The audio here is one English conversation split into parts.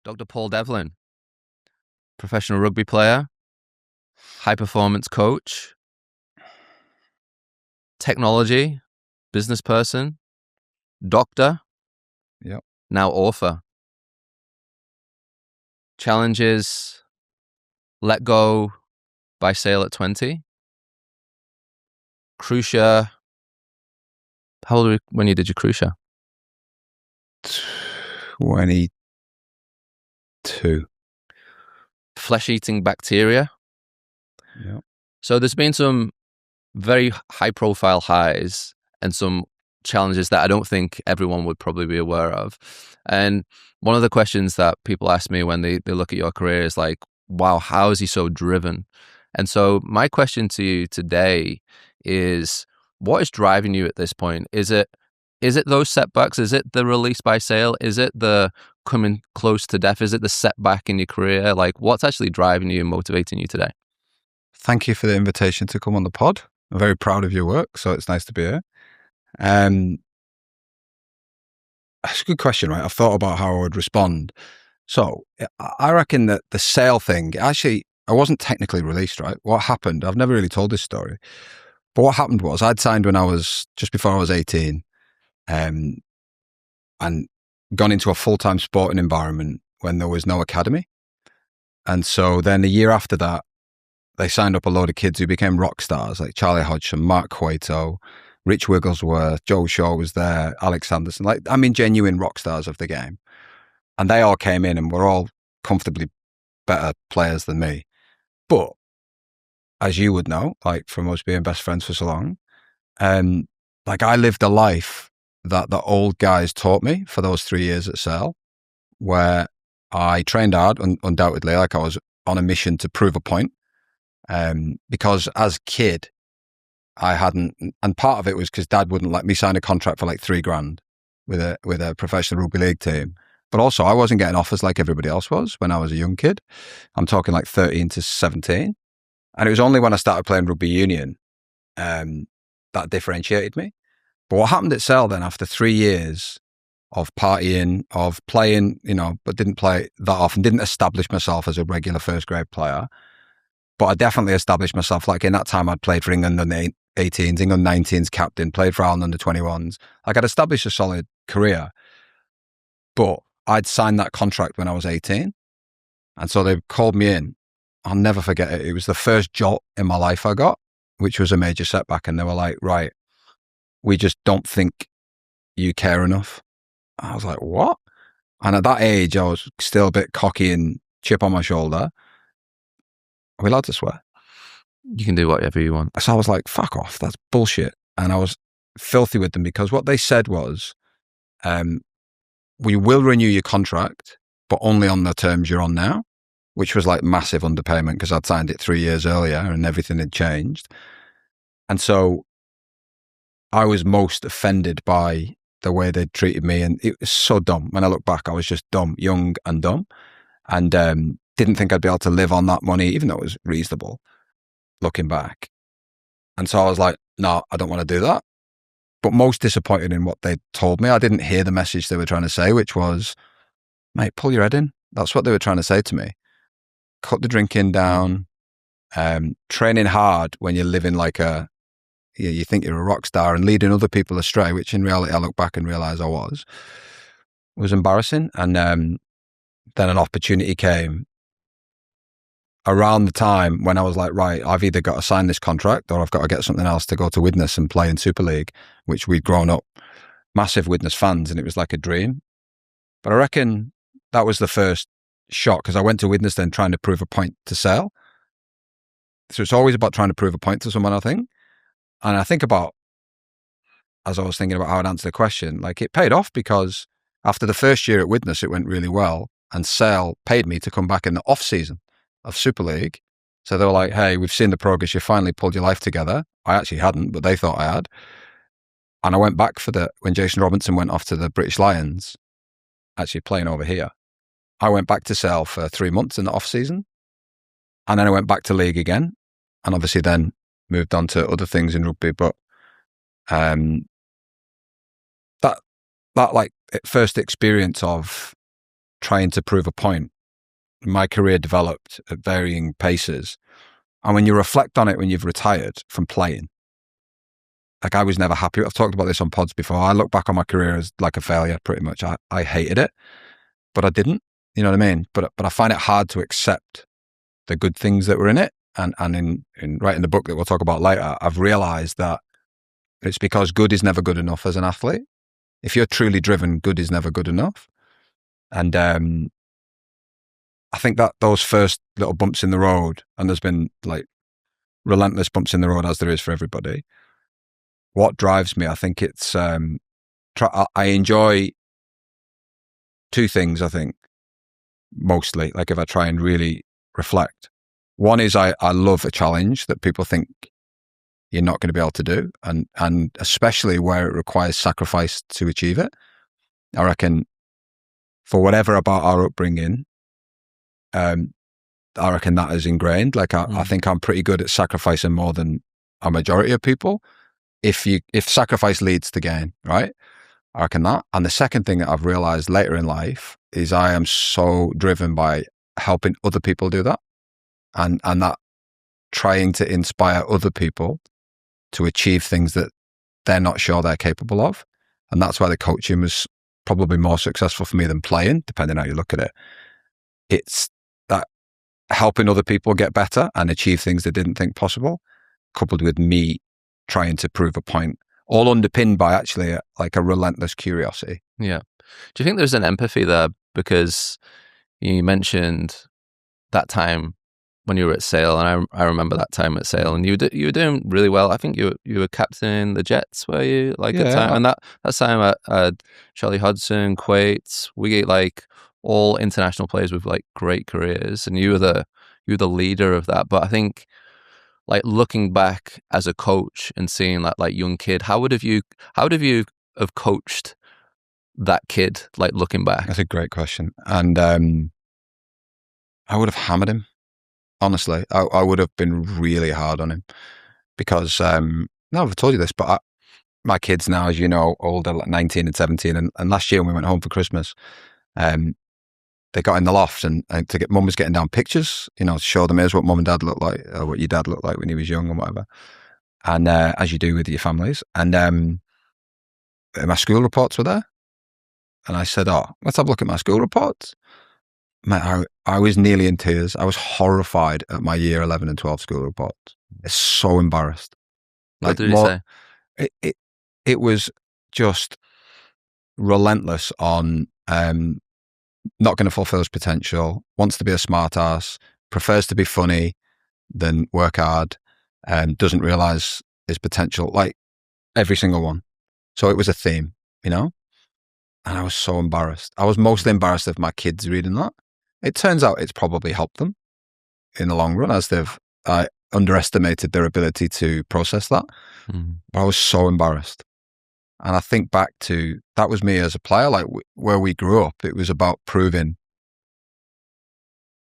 Dr. Paul Devlin, professional rugby player, high performance coach, technology, business person, doctor, Yep. now author. Challenges, let go by sale at 20. Crucia. How old were you when you did your Crucia? 22. Flesh-eating bacteria. Yeah. So there's been some very high-profile highs and some challenges that I don't think everyone would probably be aware of. And one of the questions that people ask me when they look at your career is like, wow, how is he so driven? And so my question to you today is, what is driving you at this point? Is it those setbacks? Is it the release by sale? Is it the coming close to death? Is it the setback in your career? Like, what's actually driving you and motivating you today? Thank you for the invitation to come on the pod. I'm very proud of your work, so it's nice to be here. That's a good question, right? I've thought about how I would respond. So I reckon that the sale thing, actually, I wasn't technically released, right? What happened, I've never really told this story, but what happened was I'd signed when I was, just before I was 18, and gone into a full-time sporting environment when there was no academy. And so then a year after that, they signed up a load of kids who became rock stars, like Charlie Hodgson, Mark Cueto, Rich Wigglesworth, Joe Shaw was there, Alex Sanderson, genuine rock stars of the game. And they all came in and were all comfortably better players than me. But as you would know, like from us being best friends for so long, I lived a life that the old guys taught me for those 3 years at Sale, where I trained hard, undoubtedly, like I was on a mission to prove a point. Because as a kid, I hadn't, and part of it was because Dad wouldn't let me sign a contract for like $3,000 with a professional rugby league team. But also, I wasn't getting offers like everybody else was when I was a young kid. I'm talking like 13 to 17. And it was only when I started playing rugby union that differentiated me. But what happened at Sale then, after 3 years of partying, of playing, but didn't play that often, didn't establish myself as a regular first grade player. But I definitely established myself. Like in that time, I'd played for England under 18s, England 19s captain, played for Ireland under 21s. Like I'd established a solid career. But I'd signed that contract when I was 18. And so they called me in. I'll never forget it. It was the first jolt in my life I got, which was a major setback. And they were like, right, we just don't think you care enough. I was like, what? And at that age, I was still a bit cocky and chip on my shoulder. Are we allowed to swear? You can do whatever you want. So I was like, fuck off, that's bullshit. And I was filthy with them because what they said was, we will renew your contract, but only on the terms you're on now, which was like massive underpayment because I'd signed it 3 years earlier and everything had changed. And so I was most offended by the way they treated me. And it was so dumb. When I look back, I was just dumb, young and dumb. And didn't think I'd be able to live on that money, even though it was reasonable, looking back. And so I was like, no, I don't want to do that. But most disappointed in what they told me. I didn't hear the message they were trying to say, which was, mate, pull your head in. That's what they were trying to say to me. Cut the drinking down, training hard when you're living like you think you're a rock star and leading other people astray, which in reality, I look back and realize I was embarrassing. And then an opportunity came around the time when I was like, right, I've either got to sign this contract or I've got to get something else to go to Widnes and play in Super League, which we'd grown up massive Widnes fans and it was like a dream. But I reckon that was the first shock because I went to Widnes then trying to prove a point to Sale. So it's always about trying to prove a point to someone, I think. And I think about, as I was thinking about how I'd answer the question, like it paid off because after the first year at Widnes, it went really well and Sale paid me to come back in the off season of Super League. So they were like, hey, we've seen the progress. You finally pulled your life together. I actually hadn't, but they thought I had. And I went back when Jason Robinson went off to the British Lions, actually playing over here. I went back to Sale for 3 months in the off season. And then I went back to league again. And obviously then moved on to other things in rugby. But that like first experience of trying to prove a point. My career developed at varying paces. And when you reflect on it when you've retired from playing, like I was never happy. I've talked about this on pods before. I look back on my career as like a failure, pretty much. I hated it, but I didn't. You know what I mean? But I find it hard to accept the good things that were in it. And in writing the book that we'll talk about later, I've realized that it's because good is never good enough as an athlete. If you're truly driven, good is never good enough. And I think that those first little bumps in the road, and there's been like relentless bumps in the road as there is for everybody. What drives me, I think it's, I enjoy two things, I think, mostly, like if I try and really reflect. One is I love a challenge that people think you're not going to be able to do, and especially where it requires sacrifice to achieve it. I reckon for whatever about our upbringing, I reckon that is ingrained. Like I think I'm pretty good at sacrificing more than a majority of people. If sacrifice leads to gain, right? I reckon that. And the second thing that I've realized later in life is I am so driven by helping other people do that, and that trying to inspire other people to achieve things that they're not sure they're capable of. And that's why the coaching was probably more successful for me than playing, depending how you look at it. It's that helping other people get better and achieve things they didn't think possible, coupled with me trying to prove a point, all underpinned by actually a relentless curiosity. Yeah. Do you think there's an empathy there? Because you mentioned that time when you were at Sale, and I remember that time at Sale, and you were doing really well. I think you were captaining the Jets, were you? Like at time, and that time at Charlie Hodgson, Quates, we get like all international players with like great careers, and you were the leader of that. But I think, like looking back as a coach and seeing that like young kid, how would you have coached that kid? Like looking back, that's a great question, and I would have hammered him. Honestly, I would have been really hard on him because I've told you this, but my kids now, as you know, older, like 19 and 17, and last year when we went home for Christmas, they got in the loft and mum was getting down pictures, to show them here's what mum and dad looked like, or what your dad looked like when he was young and whatever. And as you do with your families. And my school reports were there. And I said, let's have a look at my school reports. Mate, I was nearly in tears. I was horrified at my year 11 and 12 school reports. It's so embarrassed. What did he say? It was just relentless on not going to fulfill his potential, wants to be a smart ass, prefers to be funny than work hard, and doesn't realize his potential, like every single one. So it was a theme, and I was so embarrassed. I was mostly embarrassed of my kids reading that. It turns out it's probably helped them in the long run, as I underestimated their ability to process that. But I was so embarrassed. And I think back to, that was me as a player, like where we grew up. It was about proving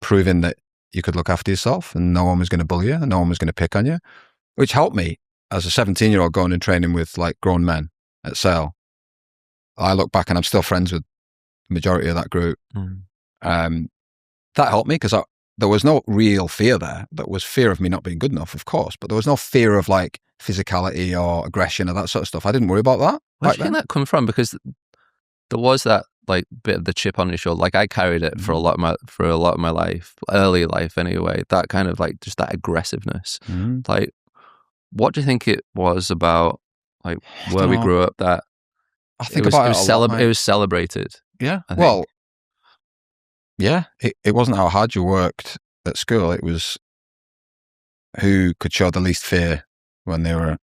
that you could look after yourself and no one was going to bully you and no one was going to pick on you, which helped me as a 17-year-old going and training with like grown men at Sale. I look back and I'm still friends with the majority of that group. That helped me because there was no real fear there. There was fear of me not being good enough, of course, but there was no fear of like physicality or aggression or that sort of stuff. I didn't worry about that. Where do you think that come from? Because there was that like bit of the chip on your shoulder. Like I carried it for a lot of my life, early life anyway. That kind of like just that aggressiveness. Like, what do you think it was about like where we grew up that I think it was celebrated? Yeah. Well, yeah. It wasn't how hard you worked at school. It was who could show the least fear when they were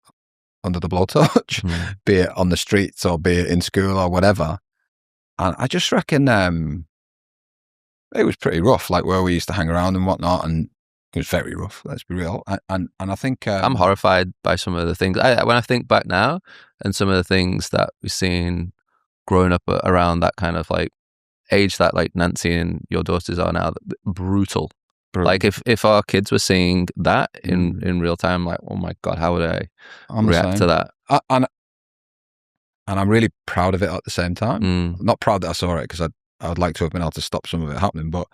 under the blowtorch, be it on the streets or be it in school or whatever. And I just reckon it was pretty rough, like where we used to hang around and whatnot, and it was very rough, let's be real. And I think I'm horrified by some of the things. When I think back now and some of the things that we've seen growing up around that kind of like age that like Nancy and your daughters are now, brutal. Like if our kids were seeing that in real time, like, oh my God, how would I react to that? And I'm really proud of it at the same time. Not proud that I saw it because I'd like to have been able to stop some of it happening, but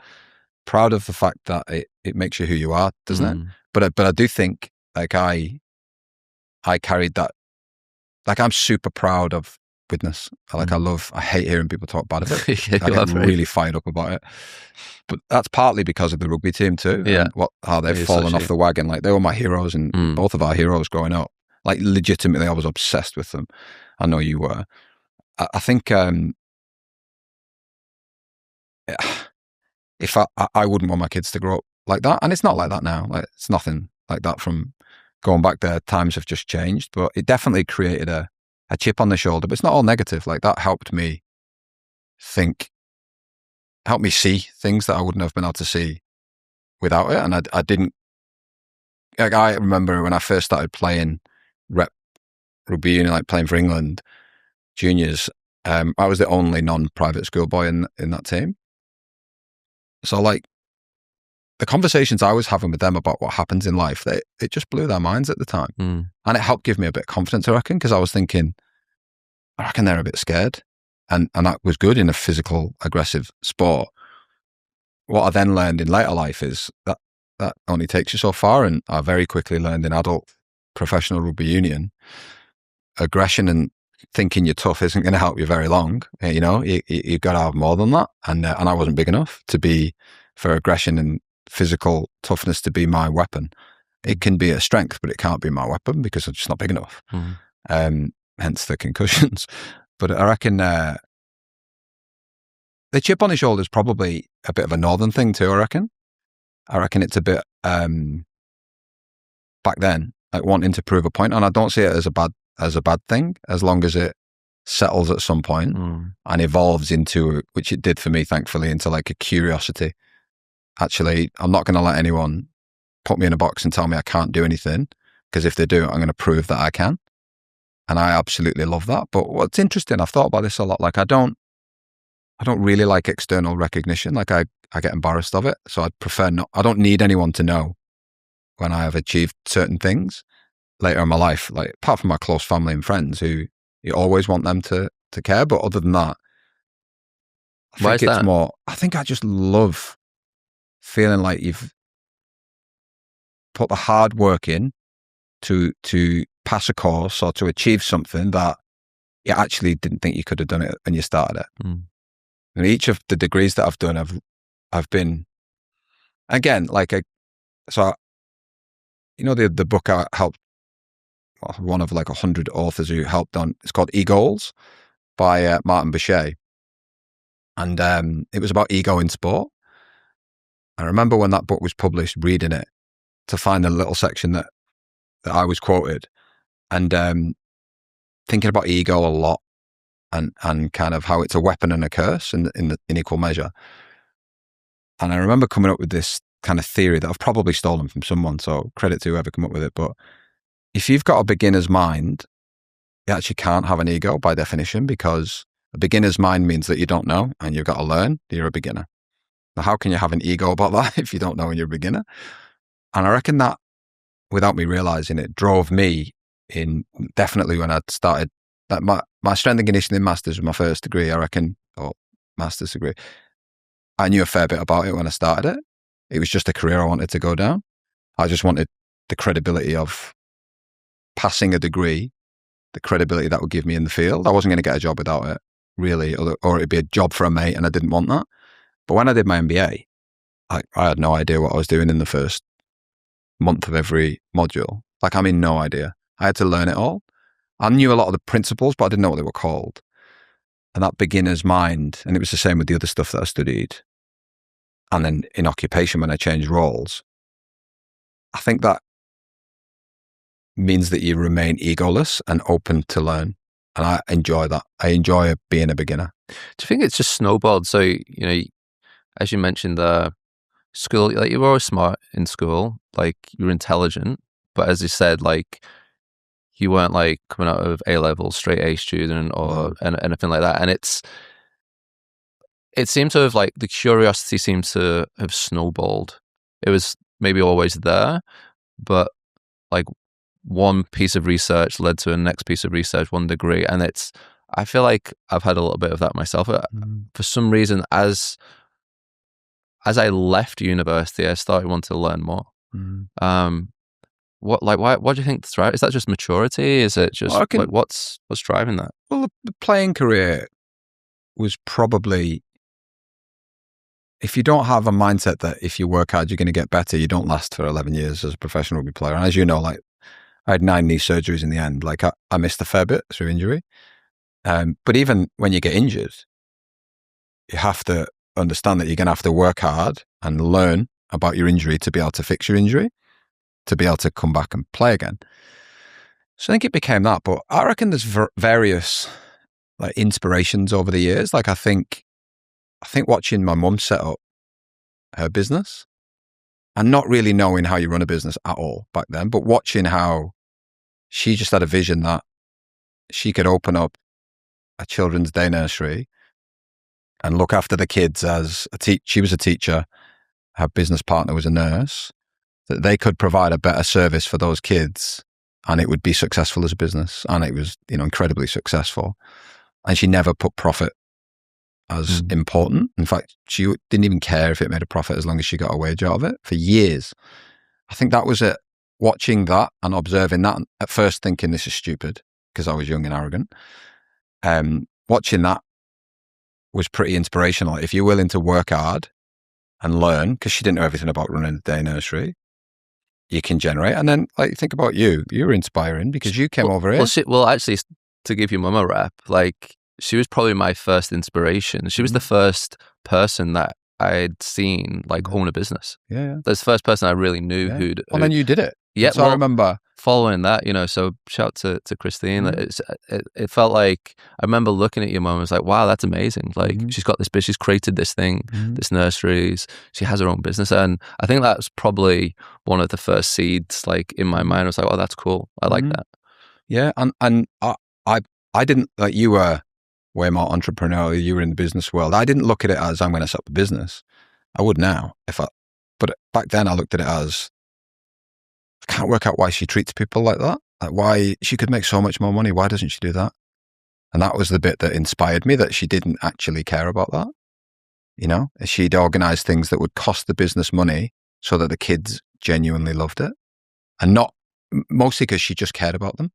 proud of the fact that it makes you who you are, doesn't it? But I do think like I carried that. Like I'm super proud of Widnes. Like I hate hearing people talk bad of it. I get really fired up about it. But that's partly because of the rugby team too. Yeah. And how they've fallen off the wagon. Like they were my heroes and both of our heroes growing up. Like legitimately, I was obsessed with them. I know you were. I think if I wouldn't want my kids to grow up like that. And it's not like that now. Like it's nothing like that from going back there. Times have just changed, but it definitely created a chip on the shoulder. But it's not all negative. Like that helped me see things that I wouldn't have been able to see without it. And I didn't, like I remember when I first started playing rep rugby union, like playing for England juniors, I was the only non-private schoolboy in that team. So like the conversations I was having with them about what happens in life, it just blew their minds at the time. And it helped give me a bit of confidence, I reckon, because I was thinking, I reckon they're a bit scared. And that was good in a physical, aggressive sport. What I then learned in later life is that only takes you so far. And I very quickly learned in adult professional rugby union, aggression and thinking you're tough isn't going to help you very long. You know, you've got to have more than that. And I wasn't big enough for aggression and physical toughness to be my weapon. It can be a strength, but it can't be my weapon because I'm just not big enough. Hence the concussions. But I reckon the chip on his shoulder is probably a bit of a northern thing too, I reckon. I reckon it's a bit back then, like wanting to prove a point. And I don't see it as a bad thing, as long as it settles at some point and evolves into, which it did for me, thankfully, into like a curiosity. Actually, I'm not going to let anyone put me in a box and tell me I can't do anything, because if they do, I'm going to prove that I can. And I absolutely love that. But what's interesting, I've thought about this a lot. Like I don't really like external recognition. Like I get embarrassed of it. So I'd prefer not. I don't need anyone to know when I have achieved certain things later in my life. Like apart from my close family and friends, who you always want them to care. But other than that, I think it's more. I think I just love feeling like you've put the hard work in to pass a course or to achieve something that you actually didn't think you could have done it when you started it. And each of the degrees that I've done, I've been, again, like the book I helped, one of like 100 authors who helped on, it's called E-Goals by Martin Boucher. And it was about ego in sport. I remember when that book was published, reading it to find a little section that I was quoted, and thinking about ego a lot, and kind of how it's a weapon and a curse in equal measure. And I remember coming up with this kind of theory that I've probably stolen from someone, so credit to whoever came up with it. But if you've got a beginner's mind, you actually can't have an ego by definition, because a beginner's mind means that you don't know and you've got to learn that you're a beginner. Now, how can you have an ego about that if you don't know when you're a beginner? And I reckon that, without me realizing it, drove me in, definitely when I started, that my strength and conditioning masters was my first degree, I reckon, or master's degree. I knew a fair bit about it when I started it. It was just a career I wanted to go down. I just wanted the credibility of passing a degree, the credibility that would give me in the field. I wasn't going to get a job without it, really, or it'd be a job for a mate, and I didn't want that. But when I did my MBA, I had no idea what I was doing in the first month of every module. Like, I mean, no idea. I had to learn it all. I knew a lot of the principles, but I didn't know what they were called. And that beginner's mind, and it was the same with the other stuff that I studied. And then in occupation, when I changed roles, I think that means that you remain egoless and open to learn. And I enjoy that. I enjoy being a beginner. Do you think it's just snowballed? So, as you mentioned, the school, like you were always smart in school, like you were intelligent, but as you said, like you weren't like coming out of A-level straight A student or anything like that. And it seemed to have, like, the curiosity seemed to have snowballed. It was maybe always there, but like one piece of research led to a next piece of research, one degree, and it's I feel like I've had a little bit of that myself. For some reason, as I left university, I started wanting to learn more. Why do you think that's right? Is that just maturity? Is it just what's driving that? Well, the playing career was probably, if you don't have a mindset that if you work hard, you're going to get better, you don't last for 11 years as a professional rugby player. And as you know, like I had 9 knee surgeries in the end. Like I missed a fair bit through injury. But even when you get injured, you have to understand that you're going to have to work hard and learn about your injury to be able to fix your injury, to be able to come back and play again. So I think it became that. But I reckon there's various like inspirations over the years. Like I think watching my mum set up her business and not really knowing how you run a business at all back then, but watching how she just had a vision that she could open up a children's day nursery and look after the kids as she was a teacher, her business partner was a nurse, that they could provide a better service for those kids and it would be successful as a business. And it was, incredibly successful. And she never put profit as important. In fact, she didn't even care if it made a profit as long as she got a wage out of it for years. I think that was it. Watching that and observing that, and at first thinking this is stupid because I was young and arrogant. Watching that was pretty inspirational. If you're willing to work hard and learn, because she didn't know everything about running a day nursery, you can generate. And then, like, think about you. You were inspiring because you came over here. Well, actually, to give your mum a rep, like, she was probably my first inspiration. She was the first person that I'd seen, like, own a business. Yeah. That's the first person I really knew who'd... Well, then you did it. Yeah, so I remember... Following that, so shout to Christine. It felt like, I remember looking at your mum and was like, wow, that's amazing. Like, she's got this business, she's created this thing, this nurseries, she has her own business. And I think that's probably one of the first seeds, like, in my mind. I was like, oh, that's cool. I like that. Yeah, and I didn't, like, you were way more entrepreneurial, you were in the business world. I didn't look at it as I'm going to set up a business. I would now, but back then I looked at it as, I can't work out why she treats people like that. Like, why she could make so much more money. Why doesn't she do that? And that was the bit that inspired me, that she didn't actually care about that. She'd organize things that would cost the business money so that the kids genuinely loved it. And not mostly because she just cared about them.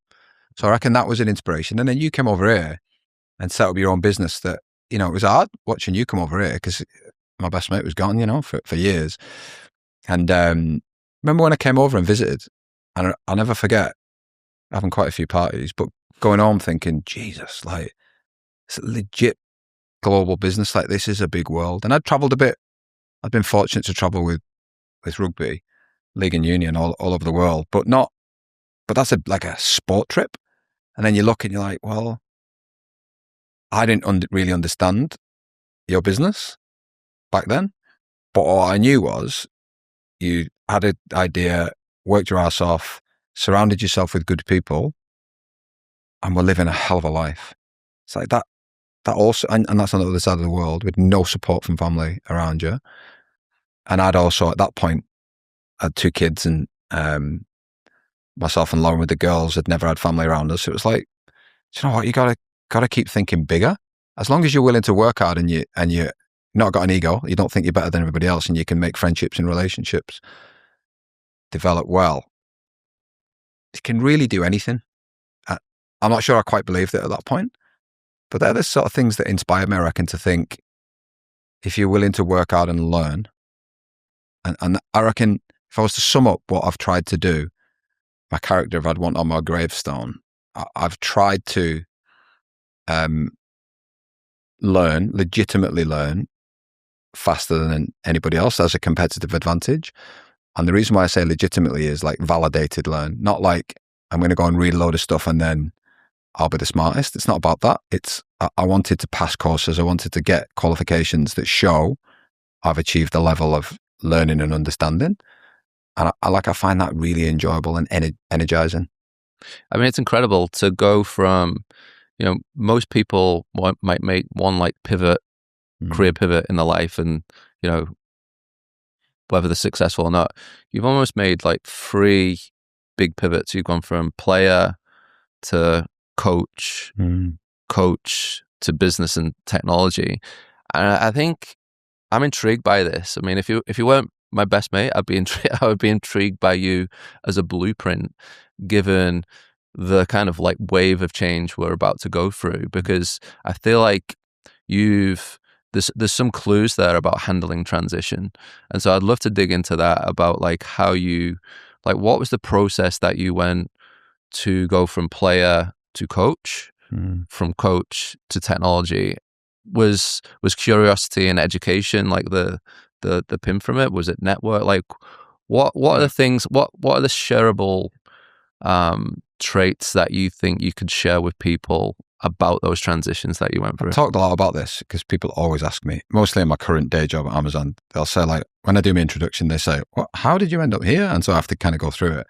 So I reckon that was an inspiration. And then you came over here and set up your own business that, it was hard watching you come over here because my best mate was gone, for years. And, remember when I came over and visited, and I'll never forget having quite a few parties, but going home thinking, Jesus, like, it's a legit global business. Like, this is a big world. And I'd travelled a bit. I'd been fortunate to travel with rugby, league and union all over the world, but that's like a sport trip. And then you look and you're like, well, I didn't really understand your business back then. But all I knew was you had an idea, worked your ass off, surrounded yourself with good people, and were living a hell of a life. It's like that also, and that's on the other side of the world with no support from family around you. And I'd also, at that point, had 2 kids, and myself and Lauren with the girls had never had family around us. So it was like, you know what, you gotta keep thinking bigger. As long as you're willing to work hard and you're not got an ego, you don't think you're better than everybody else, and you can make friendships and relationships develop well, you can really do anything. I'm not sure I quite believed it at that point, but they're the sort of things that inspire me, I reckon, to think if you're willing to work hard and learn. And I reckon if I was to sum up what I've tried to do, my character, if I'd want on my gravestone, I've tried to legitimately learn faster than anybody else as a competitive advantage. And the reason why I say legitimately is like validated learn, not like I'm going to go and read a load of stuff and then I'll be the smartest. It's not about that. It's, I wanted to pass courses. I wanted to get qualifications that show I've achieved a level of learning and understanding. And I find that really enjoyable and energizing. I mean, it's incredible to go from, most people might make one like pivot, career pivot in their life, and, whether they're successful or not, you've almost made like 3 big pivots. You've gone from player to coach, coach to business and technology. And I think I'm intrigued by this. I mean, if you weren't my best mate, I would be intrigued by you as a blueprint, given the kind of like wave of change we're about to go through, because I feel like there's some clues there about handling transition. And so I'd love to dig into that, about like how you, like, what was the process that you went to go from player to coach, from coach to technology? Was curiosity and education like the pin from it? Was it network? Like, what are the things, what are the shareable traits that you think you could share with people about those transitions that you went through? I've talked a lot about this because people always ask me, mostly in my current day job at Amazon, they'll say, like, when I do my introduction, they say, how did you end up here? And so I have to kind of go through it.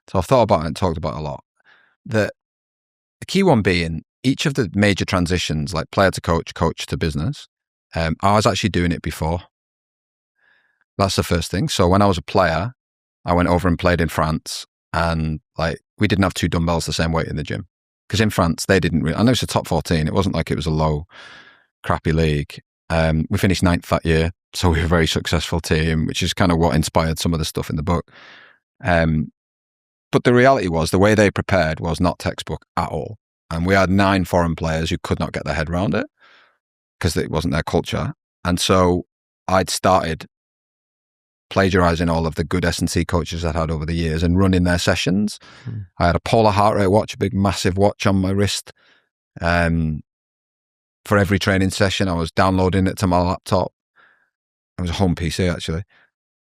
So I've thought about it and talked about it a lot. The key one being, each of the major transitions, like player to coach, coach to business, I was actually doing it before. That's the first thing. So when I was a player, I went over and played in France, and like, we didn't have two dumbbells the same weight in the gym. Because in France, they didn't really, I know it's a top 14. It wasn't like it was a low, crappy league. We finished 9th that year. So we were a very successful team, which is kind of what inspired some of the stuff in the book. But the reality was, the way they prepared was not textbook at all. And we had 9 foreign players who could not get their head around it because it wasn't their culture. And so I'd started plagiarizing all of the good S&C coaches I'd had over the years and running their sessions. I had a polar heart rate watch, a big massive watch on my wrist. For every training session, I was downloading it to my laptop. It was a home PC actually,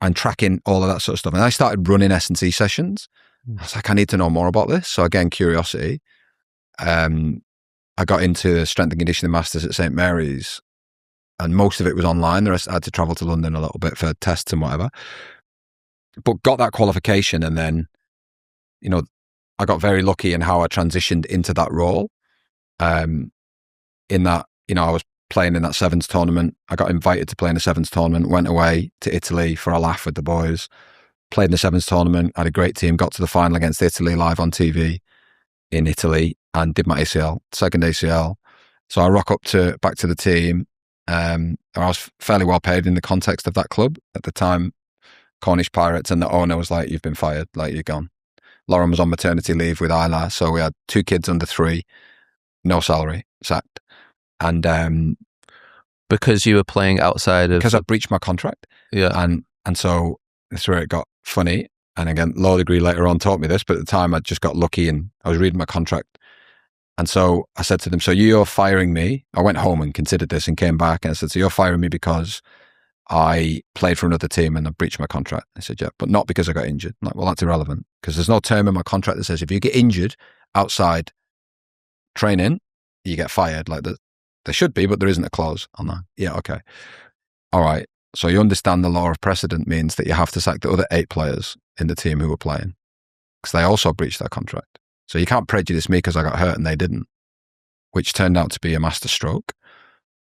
and tracking all of that sort of stuff. And I started running S&C sessions. I was like, I need to know more about this. So again, curiosity. I got into the strength and conditioning masters at St. Mary's, and most of it was online. The rest I had to travel to London a little bit for tests and whatever. But got that qualification, and then, you know, I got very lucky in how I transitioned into that role. In that, you know, I was playing in that sevens tournament. I got invited to play in a sevens tournament, went away to Italy for a laugh with the boys, played in the sevens tournament, had a great team, got to the final against Italy live on TV in Italy, and did my ACL, second ACL. So I rock up back to the team. I was fairly well paid in the context of that club at the time, Cornish Pirates, and the owner was like, you've been fired, like, you're gone. Lauren was on maternity leave with Isla, so we had 2 kids under 3, no salary, sacked. And because you were playing outside of... Because I breached my contract. Yeah. And so that's where it got funny. And again, law degree later on taught me this, but at the time I just got lucky and I was reading my contract. And so I said to them, so you're firing me? I went home and considered this and came back and I said, so you're firing me because I played for another team and I breached my contract? I said, yeah, but not because I got injured. I'm like, well, that's irrelevant because there's no term in my contract that says if you get injured outside training, you get fired. Like, there should be, but there isn't a clause on that. Yeah, okay. All right. So you understand the law of precedent means that you have to sack the other 8 players in the team who were playing because they also breached their contract. So you can't prejudice me because I got hurt and they didn't, which turned out to be a masterstroke.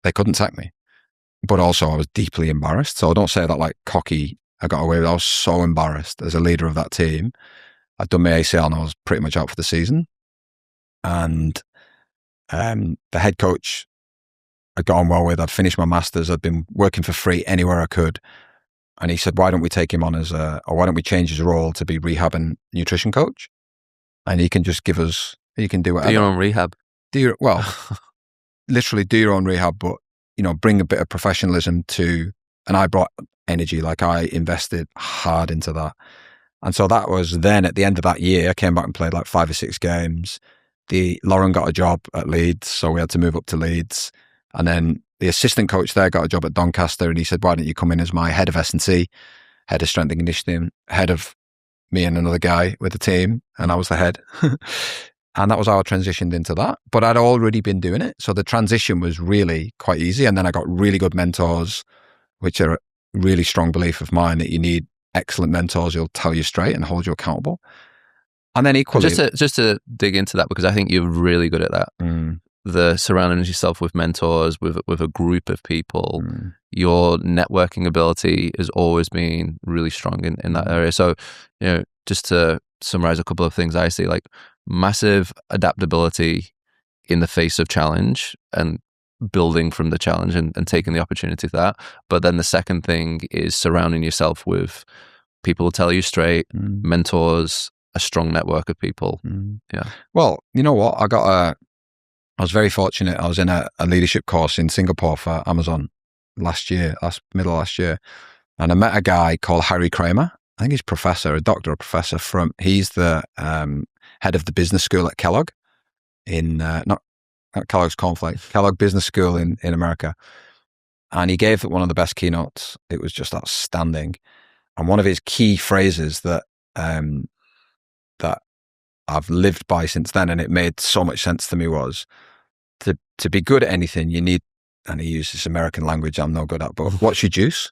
They couldn't sack me. But also I was deeply embarrassed. So I don't say that like cocky, I got away with it. I was so embarrassed as a leader of that team. I'd done my ACL and I was pretty much out for the season. And the head coach I'd got on well with. I'd finished my masters. I'd been working for free anywhere I could. And he said, why don't we take him on or why don't we change his role to be rehab and nutrition coach? And he can just give us, you can do whatever. Do your own rehab. Literally do your own rehab, but, you know, bring a bit of professionalism to, and I brought energy, like I invested hard into that. And so that was then at the end of that year, I came back and played like 5 or 6 games. Lauren got a job at Leeds, so we had to move up to Leeds. And then the assistant coach there got a job at Doncaster, and he said, why don't you come in as my head of S&C, head of strength and conditioning, head of me and another guy with the team, and I was the head. And that was how I transitioned into that. But I'd already been doing it. So the transition was really quite easy. And then I got really good mentors, which are a really strong belief of mine that you need excellent mentors who'll tell you straight and hold you accountable. And then equally... Just to dig into that, because I think you're really good at that. The surrounding yourself with mentors, with a group of people, your networking ability has always been really strong in that area. So, you know, just to summarize a couple of things I see, like massive adaptability in the face of challenge and building from the challenge and taking the opportunity of that. But then the second thing is surrounding yourself with people who tell you straight, mentors, a strong network of people. Yeah. Well, you know what? I was very fortunate. I was in a leadership course in Singapore for Amazon middle of last year. And I met a guy called Harry Kramer. I think he's a doctor or professor he's the head of the business school at Kellogg not Kellogg's Cornflakes, Kellogg Business School in America. And he gave one of the best keynotes. It was just outstanding. And one of his key phrases that I've lived by since then, and it made so much sense to me, was to be good at anything, you need, and he used this American language I'm no good at, but what's your juice?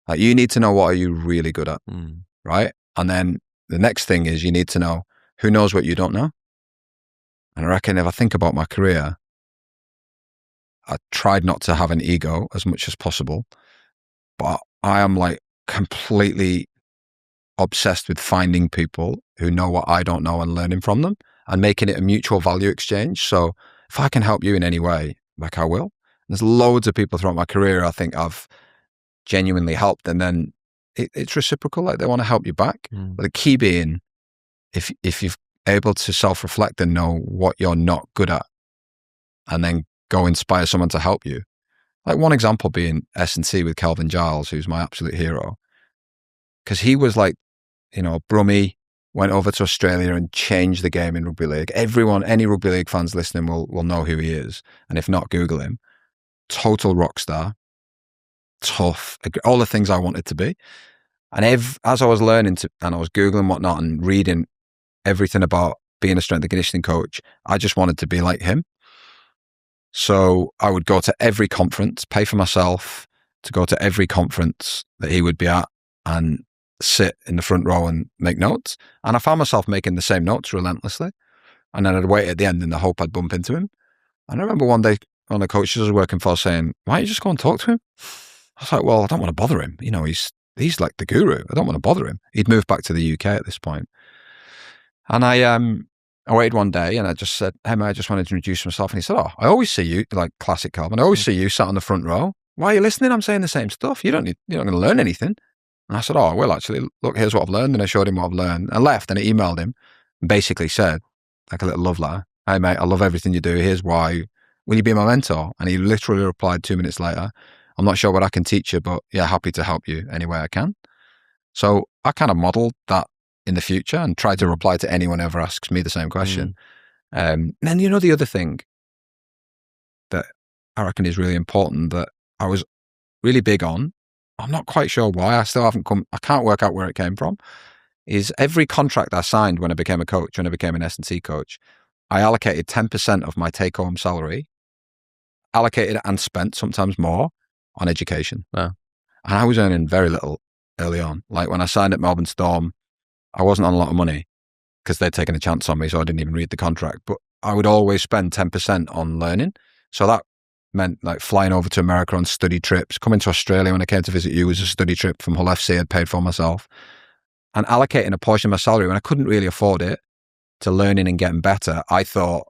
Like, you need to know, what are you really good at, right? And then the next thing is, you need to know who knows what you don't know. And I reckon if I think about my career, I tried not to have an ego as much as possible, but I am like completely obsessed with finding people who know what I don't know and learning from them and making it a mutual value exchange. So if I can help you in any way, like, I will. There's loads of people throughout my career I think I've genuinely helped, and then it's reciprocal, like they want to help you back. But the key being, if you're able to self-reflect and know what you're not good at, and then go inspire someone to help you. Like, one example being S&C with Kelvin Giles, who's my absolute hero. Because he was like, Brummie, went over to Australia and changed the game in rugby league. Any rugby league fans listening will know who he is. And if not, Google him. Total rock star. Tough. All the things I wanted to be. And as I was learning and I was Googling whatnot and reading everything about being a strength and conditioning coach, I just wanted to be like him. So I would go to every conference, pay for myself to go to every conference that he would be at and sit in the front row and make notes. And I found myself making the same notes relentlessly. And then I'd wait at the end in the hope I'd bump into him. And I remember one day, one of the coaches I was working for saying, "Why don't you just go and talk to him?" I was like, well, I don't want to bother him. He's like the guru. I don't want to bother him. He'd moved back to the UK at this point. And I waited one day and I just said, "Hey, mate, I just wanted to introduce myself." And he said, "Oh, I always see you," like classic Calvin, "I always see you sat on the front row. Why are you listening? I'm saying the same stuff. You're not going to learn anything." And I said, "Oh, well, actually, look, here's what I've learned." And I showed him what I've learned. I left and I emailed him and basically said, like a little love letter, "Hey, mate, I love everything you do. Here's why. Will you be my mentor?" And he literally replied 2 minutes later, "I'm not sure what I can teach you, but yeah, happy to help you any way I can." So I kind of modeled that in the future and try to reply to anyone who ever asks me the same question. And then, the other thing that I reckon is really important that I was really big on, I'm not quite sure why, I can't work out where it came from, is every contract I signed when I became a coach, when I became an S&C coach, I allocated 10% of my take-home salary, allocated and spent sometimes more on education. Wow. And I was earning very little early on. Like when I signed at Melbourne Storm, I wasn't on a lot of money because they'd taken a chance on me, so I didn't even read the contract. But I would always spend 10% on learning. So that meant like flying over to America on study trips, coming to Australia when I came to visit you was a study trip from Hull FC I'd paid for myself, and allocating a portion of my salary when I couldn't really afford it to learning and getting better, I thought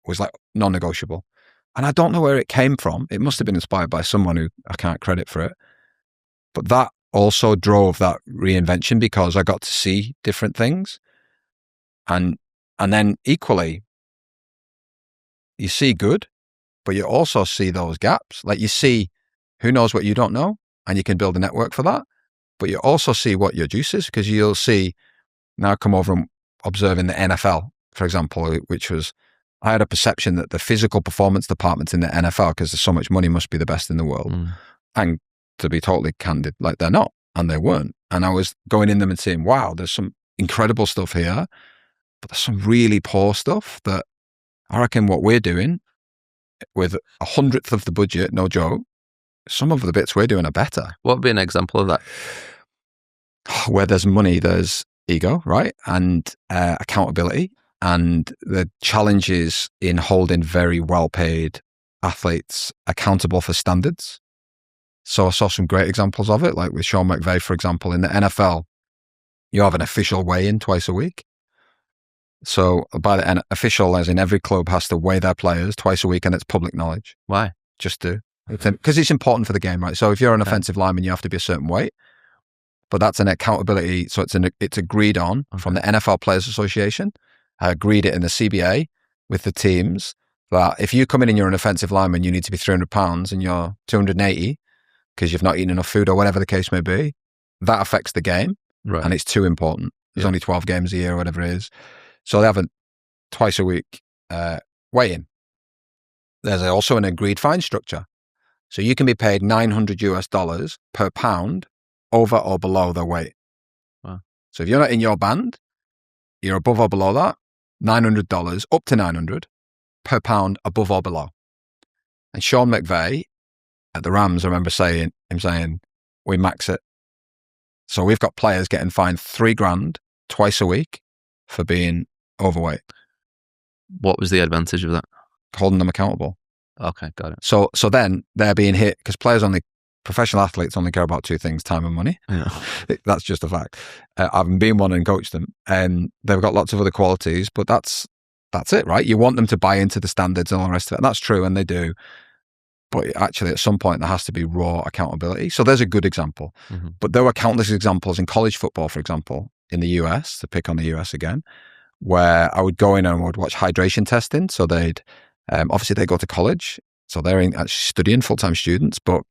was like non-negotiable. And I don't know where it came from. It must have been inspired by someone who I can't credit for it. But that also drove that reinvention because I got to see different things. And then equally, you see good, but you also see those gaps. Like you see who knows what you don't know, and you can build a network for that. But you also see what your juice is, because you'll see, now come over and observe in the NFL, for example, which was, I had a perception that the physical performance departments in the NFL, because there's so much money, must be the best in the world. And to be totally candid, like they're not, and they weren't. And I was going in them and saying, wow, there's some incredible stuff here, but there's some really poor stuff that I reckon what we're doing with 100th of the budget, no joke, some of the bits we're doing are better. What would be an example of that? Where there's money, there's ego, right? And accountability, and the challenges in holding very well-paid athletes accountable for standards. So I saw some great examples of it, like with Sean McVay, for example. In the NFL, you have an official weigh-in twice a week. So by the official, as in every club has to weigh their players twice a week, and it's public knowledge. Why? Just to, because it's important for the game, right? So if you're an offensive lineman, you have to be a certain weight, but that's an accountability. So it's agreed on from the NFL Players Association. I agreed it in the CBA with the teams that if you come in and you're an offensive lineman, you need to be 300 pounds and you're 280 because you've not eaten enough food or whatever the case may be. That affects the game, and it's too important. There's only 12 games a year or whatever it is. So they have a twice a week weigh-in. There's also an agreed fine structure. So you can be paid $900 per pound over or below their weight. Wow. So if you're not in your band, you're above or below that, $900, up to $900 per pound above or below. And Sean McVay at the Rams, I remember saying, we max it. So we've got players getting fined $3,000 twice a week for being overweight. What was the advantage of that? Holding them accountable. Okay, got it. So then they're being hit because professional athletes only care about two things: time and money. Yeah. That's just a fact. I've been one and coached them, and they've got lots of other qualities, but that's it, right? You want them to buy into the standards and all the rest of it. And that's true, and they do. But actually, at some point, there has to be raw accountability. So there's a good example. Mm-hmm. But there were countless examples in college football, for example, in the US, to pick on the US again, where I would go in and would watch hydration testing. So they'd, obviously they go to college. So they're actually studying, full-time students, but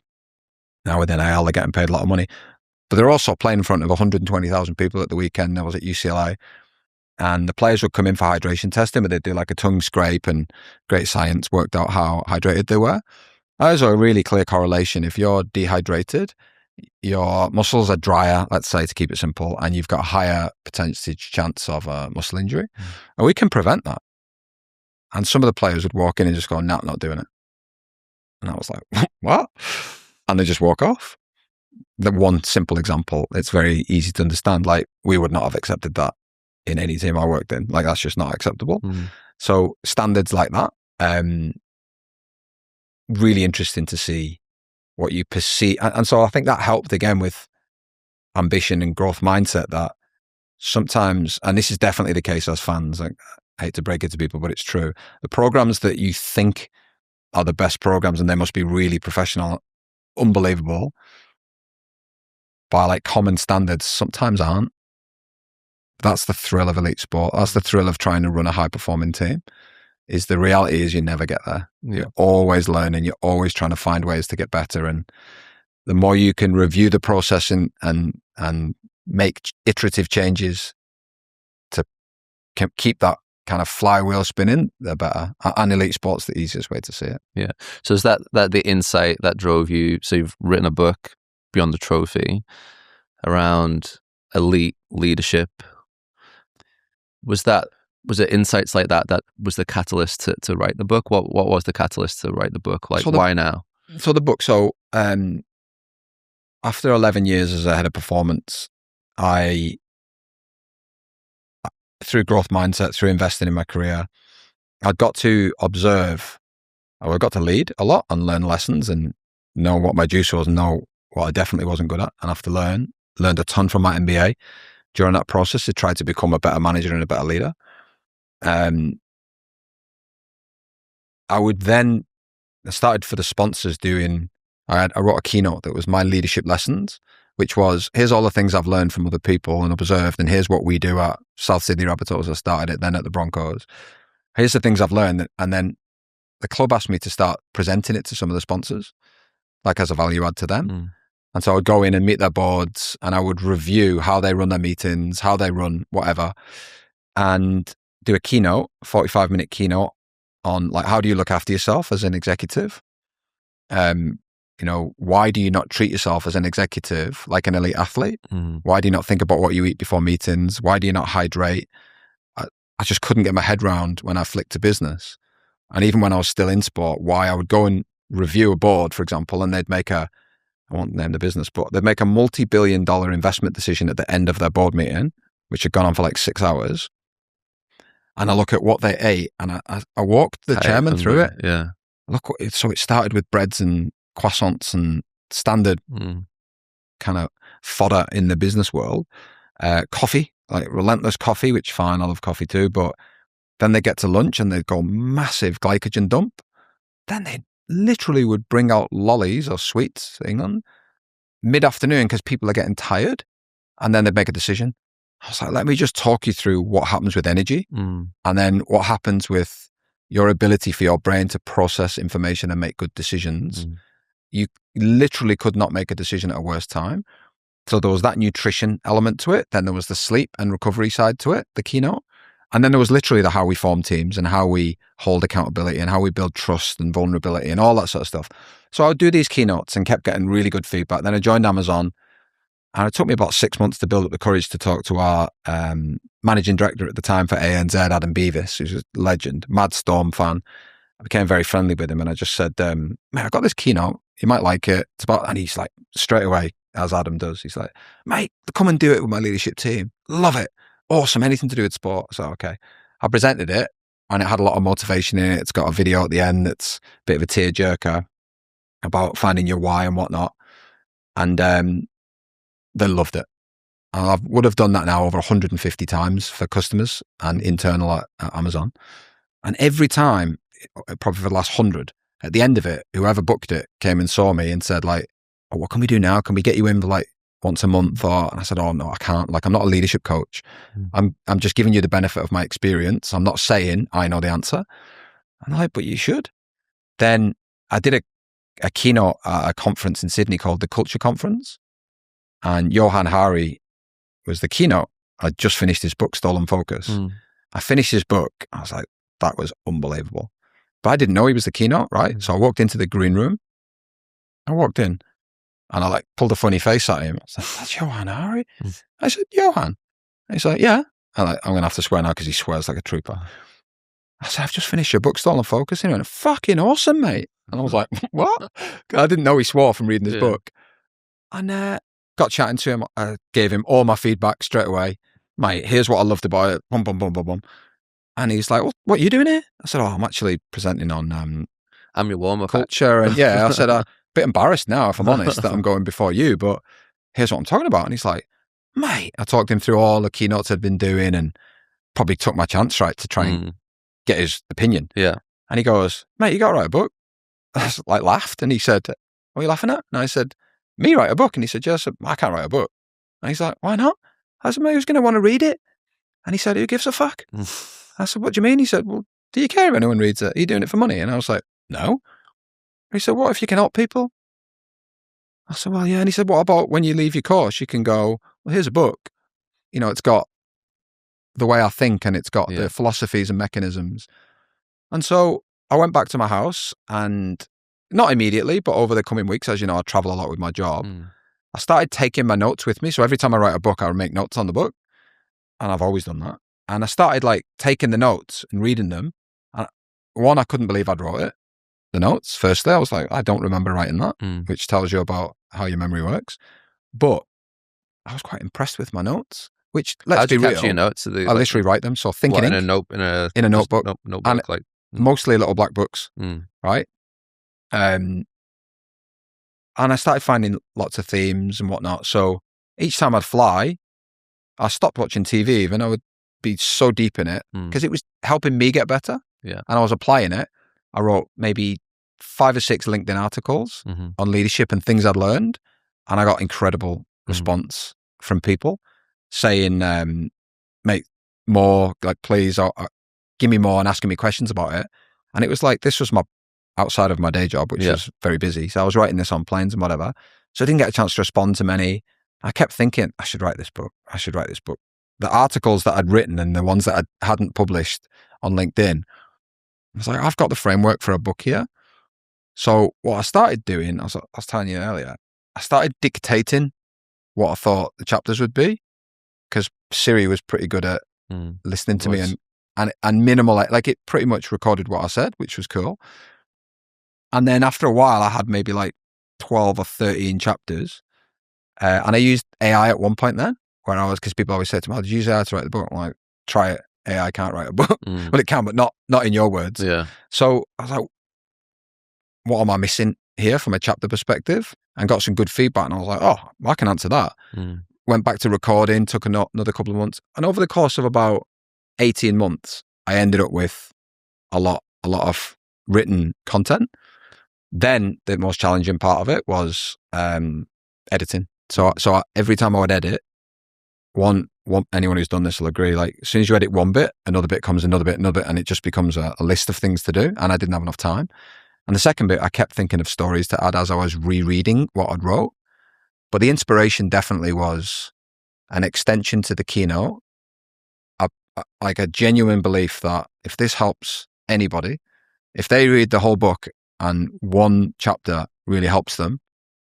now with NIL, they're getting paid a lot of money. But they're also playing in front of 120,000 people at the weekend. I was at UCLA. And the players would come in for hydration testing, but they'd do like a tongue scrape, and great science worked out how hydrated they were. There's a really clear correlation. If you're dehydrated, your muscles are drier, let's say, to keep it simple, and you've got a higher percentage chance of a muscle injury. And we can prevent that. And some of the players would walk in and just go, "No, not doing it." And I was like, "What?" And they just walk off. The one simple example, it's very easy to understand. Like, we would not have accepted that in any team I worked in. Like, that's just not acceptable. So standards like that, really interesting to see what you perceive. And so I think that helped again with ambition and growth mindset, that sometimes, and this is definitely the case as fans, I hate to break it to people, but it's true. The programs that you think are the best programs and they must be really professional, unbelievable, by like common standards, sometimes aren't. That's the thrill of elite sport. That's the thrill of trying to run a high performing team. Is the reality is you never get there. You're always learning. You're always trying to find ways to get better. And the more you can review the process and make iterative changes to keep that kind of flywheel spinning, the better. And elite sport's the easiest way to see it. Yeah. So is that the insight that drove you? So you've written a book, Beyond the Trophy, around elite leadership. Was it insights like that was the catalyst to write the book? What was the catalyst to write the book? Like, why now? So the book, after 11 years as a head of performance, through growth mindset, through investing in my career, I got to observe, I got to lead a lot and learn lessons and know what my juice was and know what I definitely wasn't good at, and have to learned a ton from my MBA during that process to try to become a better manager and a better leader. I started for the sponsors I wrote a keynote that was my leadership lessons, which was, here's all the things I've learned from other people and observed, and here's what we do at South Sydney Rabbitohs. I started it then at the Broncos. Here's the things I've learned. And then the club asked me to start presenting it to some of the sponsors, like as a value add to them. And so I would go in and meet their boards, and I would review how they run their meetings, how they run whatever, and do a keynote, 45-minute keynote on like, how do you look after yourself as an executive? Why do you not treat yourself as an executive like an elite athlete? Why do you not think about what you eat before meetings? Why do you not hydrate? I just couldn't get my head around when I flicked to business. And even when I was still in sport, why I would go and review a board, for example, and they'd make I won't name the business, but they'd make a multi-billion-dollar investment decision at the end of their board meeting, which had gone on for like 6 hours. And I look at what they ate, and I walked the chairman through it. Yeah. So it started with breads and croissants and standard kind of fodder in the business world. Coffee, like relentless coffee, which fine, I love coffee too, but then they get to lunch and they'd go massive glycogen dump. Then they literally would bring out lollies or sweets, England, mid-afternoon because people are getting tired, and then they'd make a decision. I was like, let me just talk you through what happens with energy and then what happens with your ability for your brain to process information and make good decisions. You literally could not make a decision at a worse time. So there was that nutrition element to it. Then there was the sleep and recovery side to it, the keynote. And then there was literally the how we form teams and how we hold accountability and how we build trust and vulnerability and all that sort of stuff. So I would do these keynotes and kept getting really good feedback. Then I joined Amazon, and it took me about 6 months to build up the courage to talk to our managing director at the time for ANZ, Adam Beavis, who's a legend, mad Storm fan. I became very friendly with him, and I just said, mate, I got this keynote. You might like it. It's about, and he's like, straight away, as Adam does, he's like, mate, come and do it with my leadership team. Love it. Awesome. Anything to do with sport. So, okay. I presented it, and it had a lot of motivation in it. It's got a video at the end that's a bit of a tearjerker about finding your why and whatnot. And they loved it. I would have done that now over 150 times for customers and internal at Amazon. And every time, probably for the last 100, at the end of it, whoever booked it came and saw me and said, like, oh, what can we do now? Can we get you in for like once a month? And I said, oh no, I can't. Like, I'm not a leadership coach. I'm just giving you the benefit of my experience. I'm not saying I know the answer. And I'm like, but you should. Then I did a keynote at a conference in Sydney called the Culture Conference. And Johan Hari was the keynote. I'd just finished his book, Stolen Focus. I finished his book. I was like, that was unbelievable. But I didn't know he was the keynote, right? So I walked into the green room. I walked in and I like pulled a funny face at him. I was like, that's Johan Hari? I said, Johan? And he's like, yeah. I'm going to have to swear now because he swears like a trooper. I said, I've just finished your book, Stolen Focus. And he went, fucking awesome, mate. And I was like, what? I didn't know he swore from reading his book. And got chatting to him. I gave him all my feedback straight away. Mate, here's what I loved about it. Boom, boom, boom, boom, boom. And he's like, what are you doing here? I said, oh, I'm actually presenting on I'm your warm-up culture. And yeah, I said, I'm a bit embarrassed now, if I'm honest, that I'm going before you, but here's what I'm talking about. And he's like, mate, I talked him through all the keynotes I'd been doing and probably took my chance, right, to try and get his opinion. Yeah. And he goes, mate, you got to write a book. I like laughed. And he said, what are you laughing at? And I said, me write a book? And he said, yes, I can't write a book. And he's like, why not? I said, mate, who's going to want to read it? And he said, who gives a fuck? I said, what do you mean? He said, well, do you care if anyone reads it? Are you doing it for money? And I was like, no. He said, what if you can help people? I said, well, yeah. And he said, what about when you leave your course, you can go, well, here's a book. You know, it's got the way I think and it's got the philosophies and mechanisms. And so I went back to my house, and not immediately, but over the coming weeks, as you know, I travel a lot with my job. I started taking my notes with me. So every time I write a book, I would make notes on the book. And I've always done that. And I started like taking the notes and reading them. And one, I couldn't believe I'd wrote it. The notes, firstly, I was like, I don't remember writing that, which tells you about how your memory works. But I was quite impressed with my notes, which, let's be real, your notes? I literally write them. So thinking in a notebook, notebook, and like mostly little black books, right? And I started finding lots of themes and whatnot. So each time I'd fly, I stopped watching TV, even I would be so deep in it because it was helping me get better. Yeah. And I was applying it. I wrote maybe 5 or 6 LinkedIn articles on leadership and things I'd learned. And I got incredible response from people saying, make more, like, please, or give me more, and asking me questions about it. And it was like, this was my outside of my day job, which was very busy. So I was writing this on planes and whatever. So I didn't get a chance to respond to many. I kept thinking, I should write this book. I should write this book. The articles that I'd written and the ones that I hadn't published on LinkedIn, I was like, I've got the framework for a book here. So what I started doing, I was telling you earlier, I started dictating what I thought the chapters would be, because Siri was pretty good at listening to me and minimal, like it pretty much recorded what I said, which was cool. And then after a while, I had maybe like 12 or 13 chapters. And I used AI at one point then, because people always say to me, oh, did you use AI to write the book? I'm like, try it. AI can't write a book. Well, it can, but not in your words. Yeah. So I was like, what am I missing here from a chapter perspective? And got some good feedback. And I was like, oh, I can answer that. went back to recording, took another couple of months. And over the course of about 18 months, I ended up with a lot of written content. Then the most challenging part of it was editing. So every time I would edit, anyone who's done this will agree, like as soon as you edit one bit, another bit comes, another bit, and it just becomes a list of things to do. And I didn't have enough time. And the second bit, I kept thinking of stories to add as I was rereading what I'd wrote. But the inspiration definitely was an extension to the keynote, like a genuine belief that if this helps anybody, if they read the whole book and one chapter really helps them,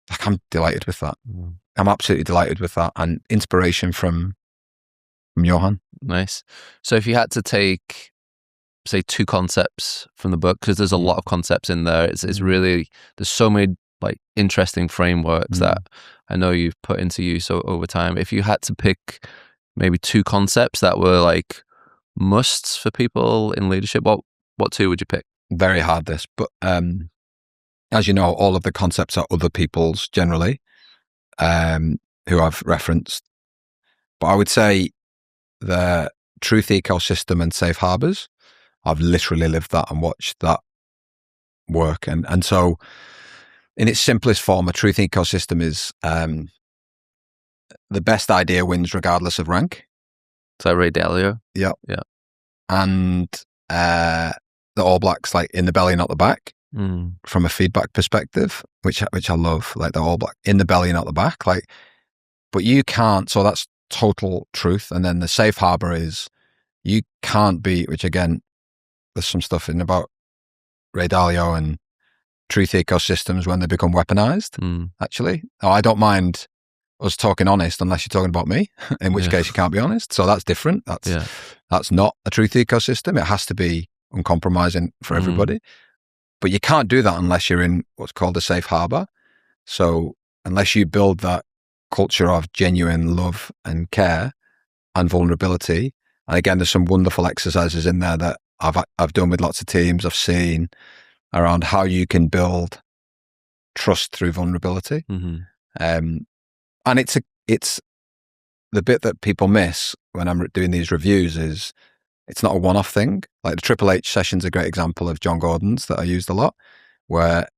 like I'm delighted with that. I'm absolutely delighted with that. And inspiration from Johan. Nice. So if you had to take, say, 2 concepts from the book, because there's a lot of concepts in there, it's really, there's so many like interesting frameworks that I know you've put into use over time. If you had to pick maybe 2 concepts that were like musts for people in leadership, what 2 would you pick? Very hard this, but as you know, all of the concepts are other people's generally, who I've referenced. But I would say the truth ecosystem and safe harbors, I've literally lived that and watched that work. And so in its simplest form, a truth ecosystem is the best idea wins regardless of rank. Is that Ray Dalio? Yeah. Yeah. And the All Blacks, like in the belly, not the back, from a feedback perspective, which I love, like the All Black in the belly, not the back. Like, but you can't, so that's total truth. And then the safe harbor is you can't be, which again, there's some stuff in about Ray Dalio and truth ecosystems when they become weaponized, actually. Oh, I don't mind us talking honest unless you're talking about me, in which case you can't be honest. So that's different. That's not a truth ecosystem. It has to be uncompromising for everybody. But you can't do that unless you're in what's called a safe harbor. So unless you build that culture of genuine love and care and vulnerability, and again, there's some wonderful exercises in there that I've done with lots of teams, I've seen around how you can build trust through vulnerability. And it's the bit that people miss when I'm doing these reviews is it's not a one-off thing. Like the Triple H session's a great example of John Gordon's that I used a lot, where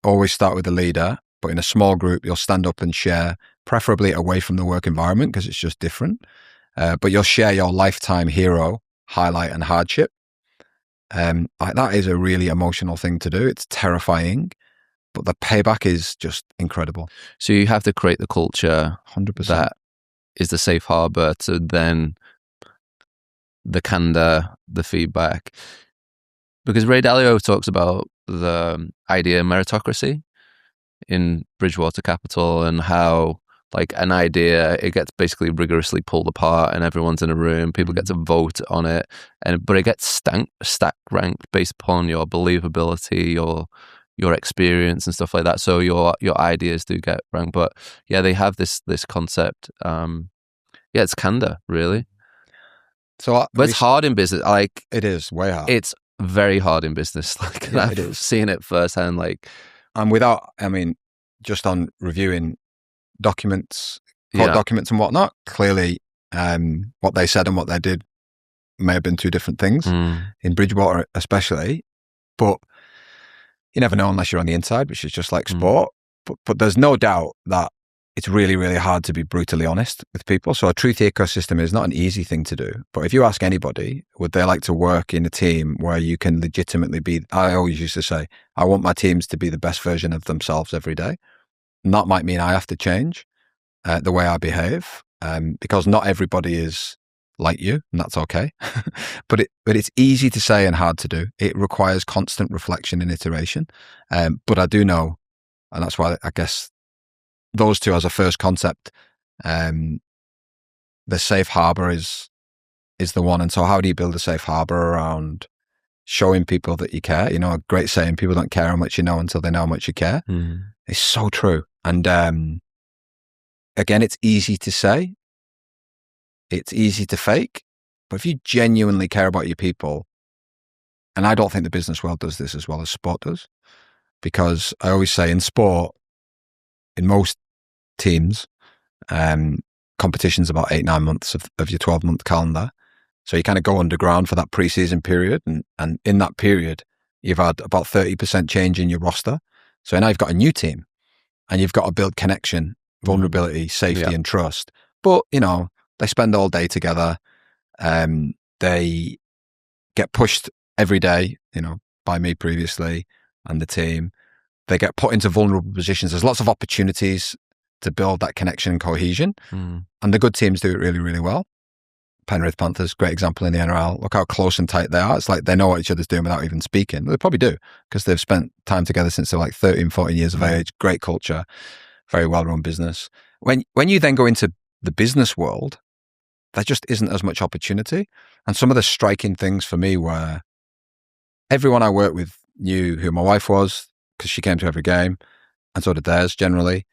always start with the leader, but in a small group, you'll stand up and share, preferably away from the work environment because it's just different. But you'll share your lifetime hero, highlight and hardship. Like that is a really emotional thing to do. It's terrifying, but the payback is just incredible. So you have to create the culture 100%. that is the safe harbor to then the candor, the feedback. Because Ray Dalio talks about the idea of meritocracy in Bridgewater Capital and how like an idea, it gets basically rigorously pulled apart and everyone's in a room, people get to vote on it, but it gets stack ranked based upon your believability, your experience and stuff like that. So your ideas do get ranked. But yeah, they have this concept. It's candor, really. So, but it's hard in business. Like it is way hard. It's very hard in business. Like I've seen it firsthand. Like, and just on reviewing documents, court documents and whatnot, clearly, what they said and what they did may have been 2 different things in Bridgewater, especially. But you never know unless you're on the inside, which is just like sport. But there's no doubt that it's really, really hard to be brutally honest with people. So a truth ecosystem is not an easy thing to do. But if you ask anybody, would they like to work in a team where you can legitimately be, I always used to say, I want my teams to be the best version of themselves every day. And that might mean I have to change the way I behave, because not everybody is like you, and that's okay. but it's easy to say and hard to do. It requires constant reflection and iteration. But I do know, and that's why I guess those 2 as a first concept, the safe harbor is the one. And so how do you build a safe harbor around showing people that you care? You know, a great saying, people don't care how much you know until they know how much you care. It's so true. And again, it's easy to say, it's easy to fake, but if you genuinely care about your people, and I don't think the business world does this as well as sport does, because I always say in sport, in most teams, competition's about 8-9 months of your 12-month calendar. So you kind of go underground for that pre-season period. And in that period, you've had about 30% change in your roster. So now you've got a new team and you've got to build connection, vulnerability, safety, and trust. But, they spend all day together. They get pushed every day, by me previously and the team. They get put into vulnerable positions. There's lots of opportunities to build that connection and cohesion. And the good teams do it really, really well. Penrith Panthers, great example in the NRL. Look how close and tight they are. It's like they know what each other's doing without even speaking. They probably do because they've spent time together since they're like 13, 14 years of age. Great culture, very well-run business. When you then go into the business world, there just isn't as much opportunity. And some of the striking things for me were everyone I worked with knew who my wife was because she came to every game, and so did theirs generally.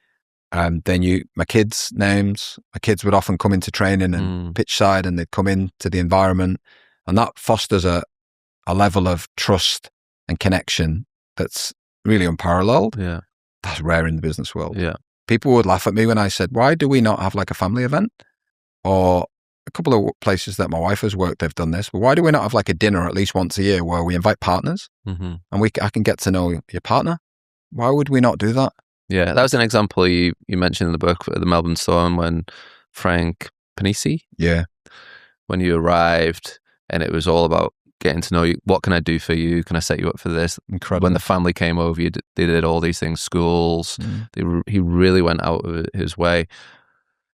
They knew my kids' names. My kids would often come into training and pitch side, and they'd come into the environment. And that fosters a level of trust and connection that's really unparalleled. Yeah. That's rare in the business world. Yeah. People would laugh at me when I said, why do we not have like a family event? Or a couple of places that my wife has worked, they've done this. But why do we not have like a dinner at least once a year where we invite partners and I can get to know your partner? Why would we not do that? Yeah, that was an example you mentioned in the book, the Melbourne Storm, when Frank Panisi, when you arrived, and it was all about getting to know you. What can I do for you? Can I set you up for this? Incredible. When the family came over, they did all these things, schools. He really went out of his way.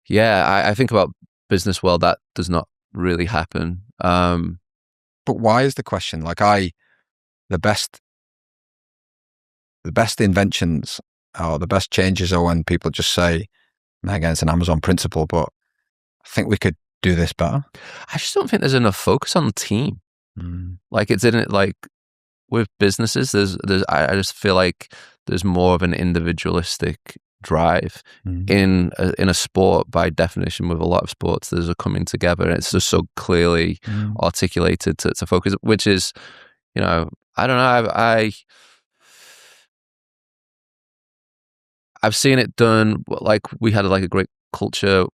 Yeah, I think about business world, that does not really happen. But why is the question? Like the best inventions or the best changes are when people just say, again, it's an Amazon principle, but I think we could do this better. I just don't think there's enough focus on the team. Like it's in it, like with businesses, I just feel like there's more of an individualistic drive in a sport. By definition, with a lot of sports, there's a coming together, and it's just so clearly articulated to focus, which is, I don't know, I've seen it done. Like we had like a great culture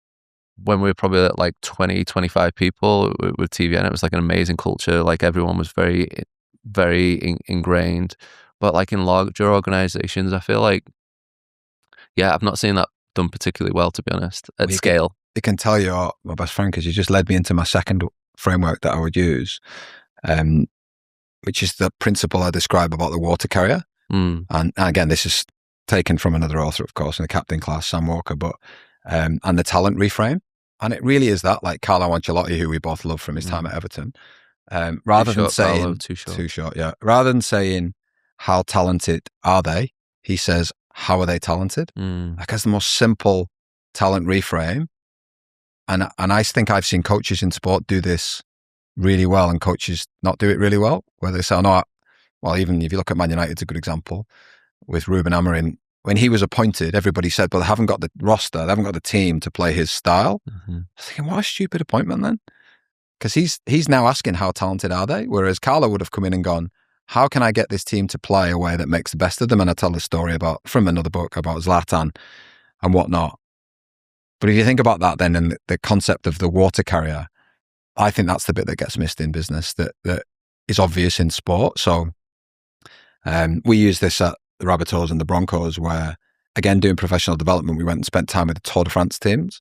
when we were probably at like 20, 25 people with TVN. It was like an amazing culture. Like everyone was very, very ingrained. But like in larger organizations, I feel like, I've not seen that done particularly well, to be honest, at scale. You can tell you're my best friend because you just led me into my second framework that I would use, which is the principle I describe about the water carrier. And again, this is taken from another author, of course, in the captain class, Sam Walker, but and the talent reframe. And it really is that, like Carlo Ancelotti, who we both love from his time at Everton, rather than saying too short, rather than saying how talented are they, he says, how are they talented? Like that's the most simple talent reframe. And I think I've seen coaches in sport do this really well and coaches not do it really well, where they say, oh, no, well, even if you look at Man United, it's a good example with Ruben Amorim. When he was appointed, everybody said, well, they haven't got the roster, they haven't got the team to play his style. I was thinking, what a stupid appointment then. Because he's now asking how talented are they? Whereas Carlo would have come in and gone, how can I get this team to play a way that makes the best of them? And I tell the story from another book about Zlatan and whatnot. But if you think about that then, and the concept of the water carrier, I think that's the bit that gets missed in business that is obvious in sport. So we use this at the Rabbitohs and the Broncos, where, again, doing professional development, we went and spent time with the Tour de France teams.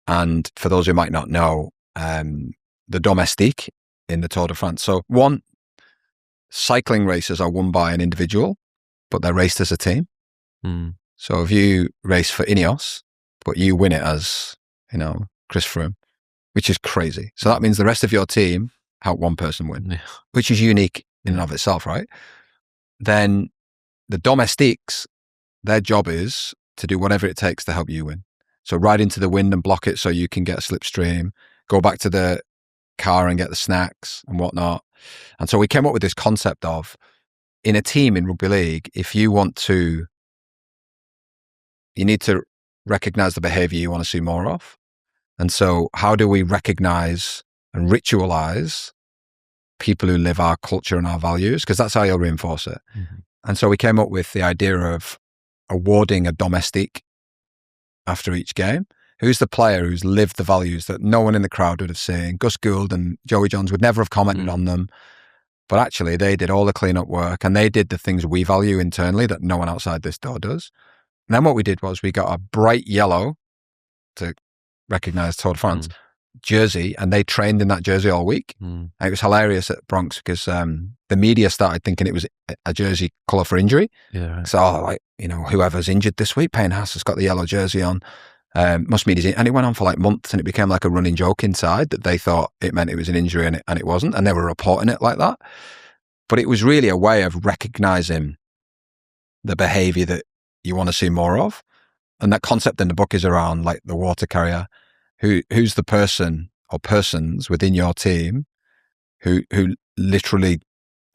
And for those who might not know, the domestique in the Tour de France. So one, cycling races are won by an individual, but they're raced as a team. So if you race for Ineos, but you win it as, Chris Froome, which is crazy. So that means the rest of your team help one person win, which is unique in and of itself, right? Then the domestiques, their job is to do whatever it takes to help you win. So ride into the wind and block it so you can get a slipstream, go back to the car and get the snacks and whatnot. And so we came up with this concept of, in a team in rugby league, if you need to recognize the behavior you want to see more of. And so how do we recognize and ritualize people who live our culture and our values? Because that's how you'll reinforce it. And so we came up with the idea of awarding a domestique after each game. Who's the player who's lived the values that no one in the crowd would have seen? Gus Gould and Joey Johns would never have commented on them. But actually, they did all the cleanup work and they did the things we value internally that no one outside this door does. And then what we did was we got a bright yellow, to recognise Tour de France, jersey, and they trained in that jersey all week. And it was hilarious at Bronx because the media started thinking it was a jersey colour for injury. Yeah, right. So, whoever's injured this week, Payne Haas has got the yellow jersey on. Must mean he's in. And it went on for like months and it became like a running joke inside that they thought it meant it was an injury and it wasn't. And they were reporting it like that. But it was really a way of recognising the behaviour that you want to see more of. And that concept in the book is around like the water carrier. Who's the person or persons within your team who literally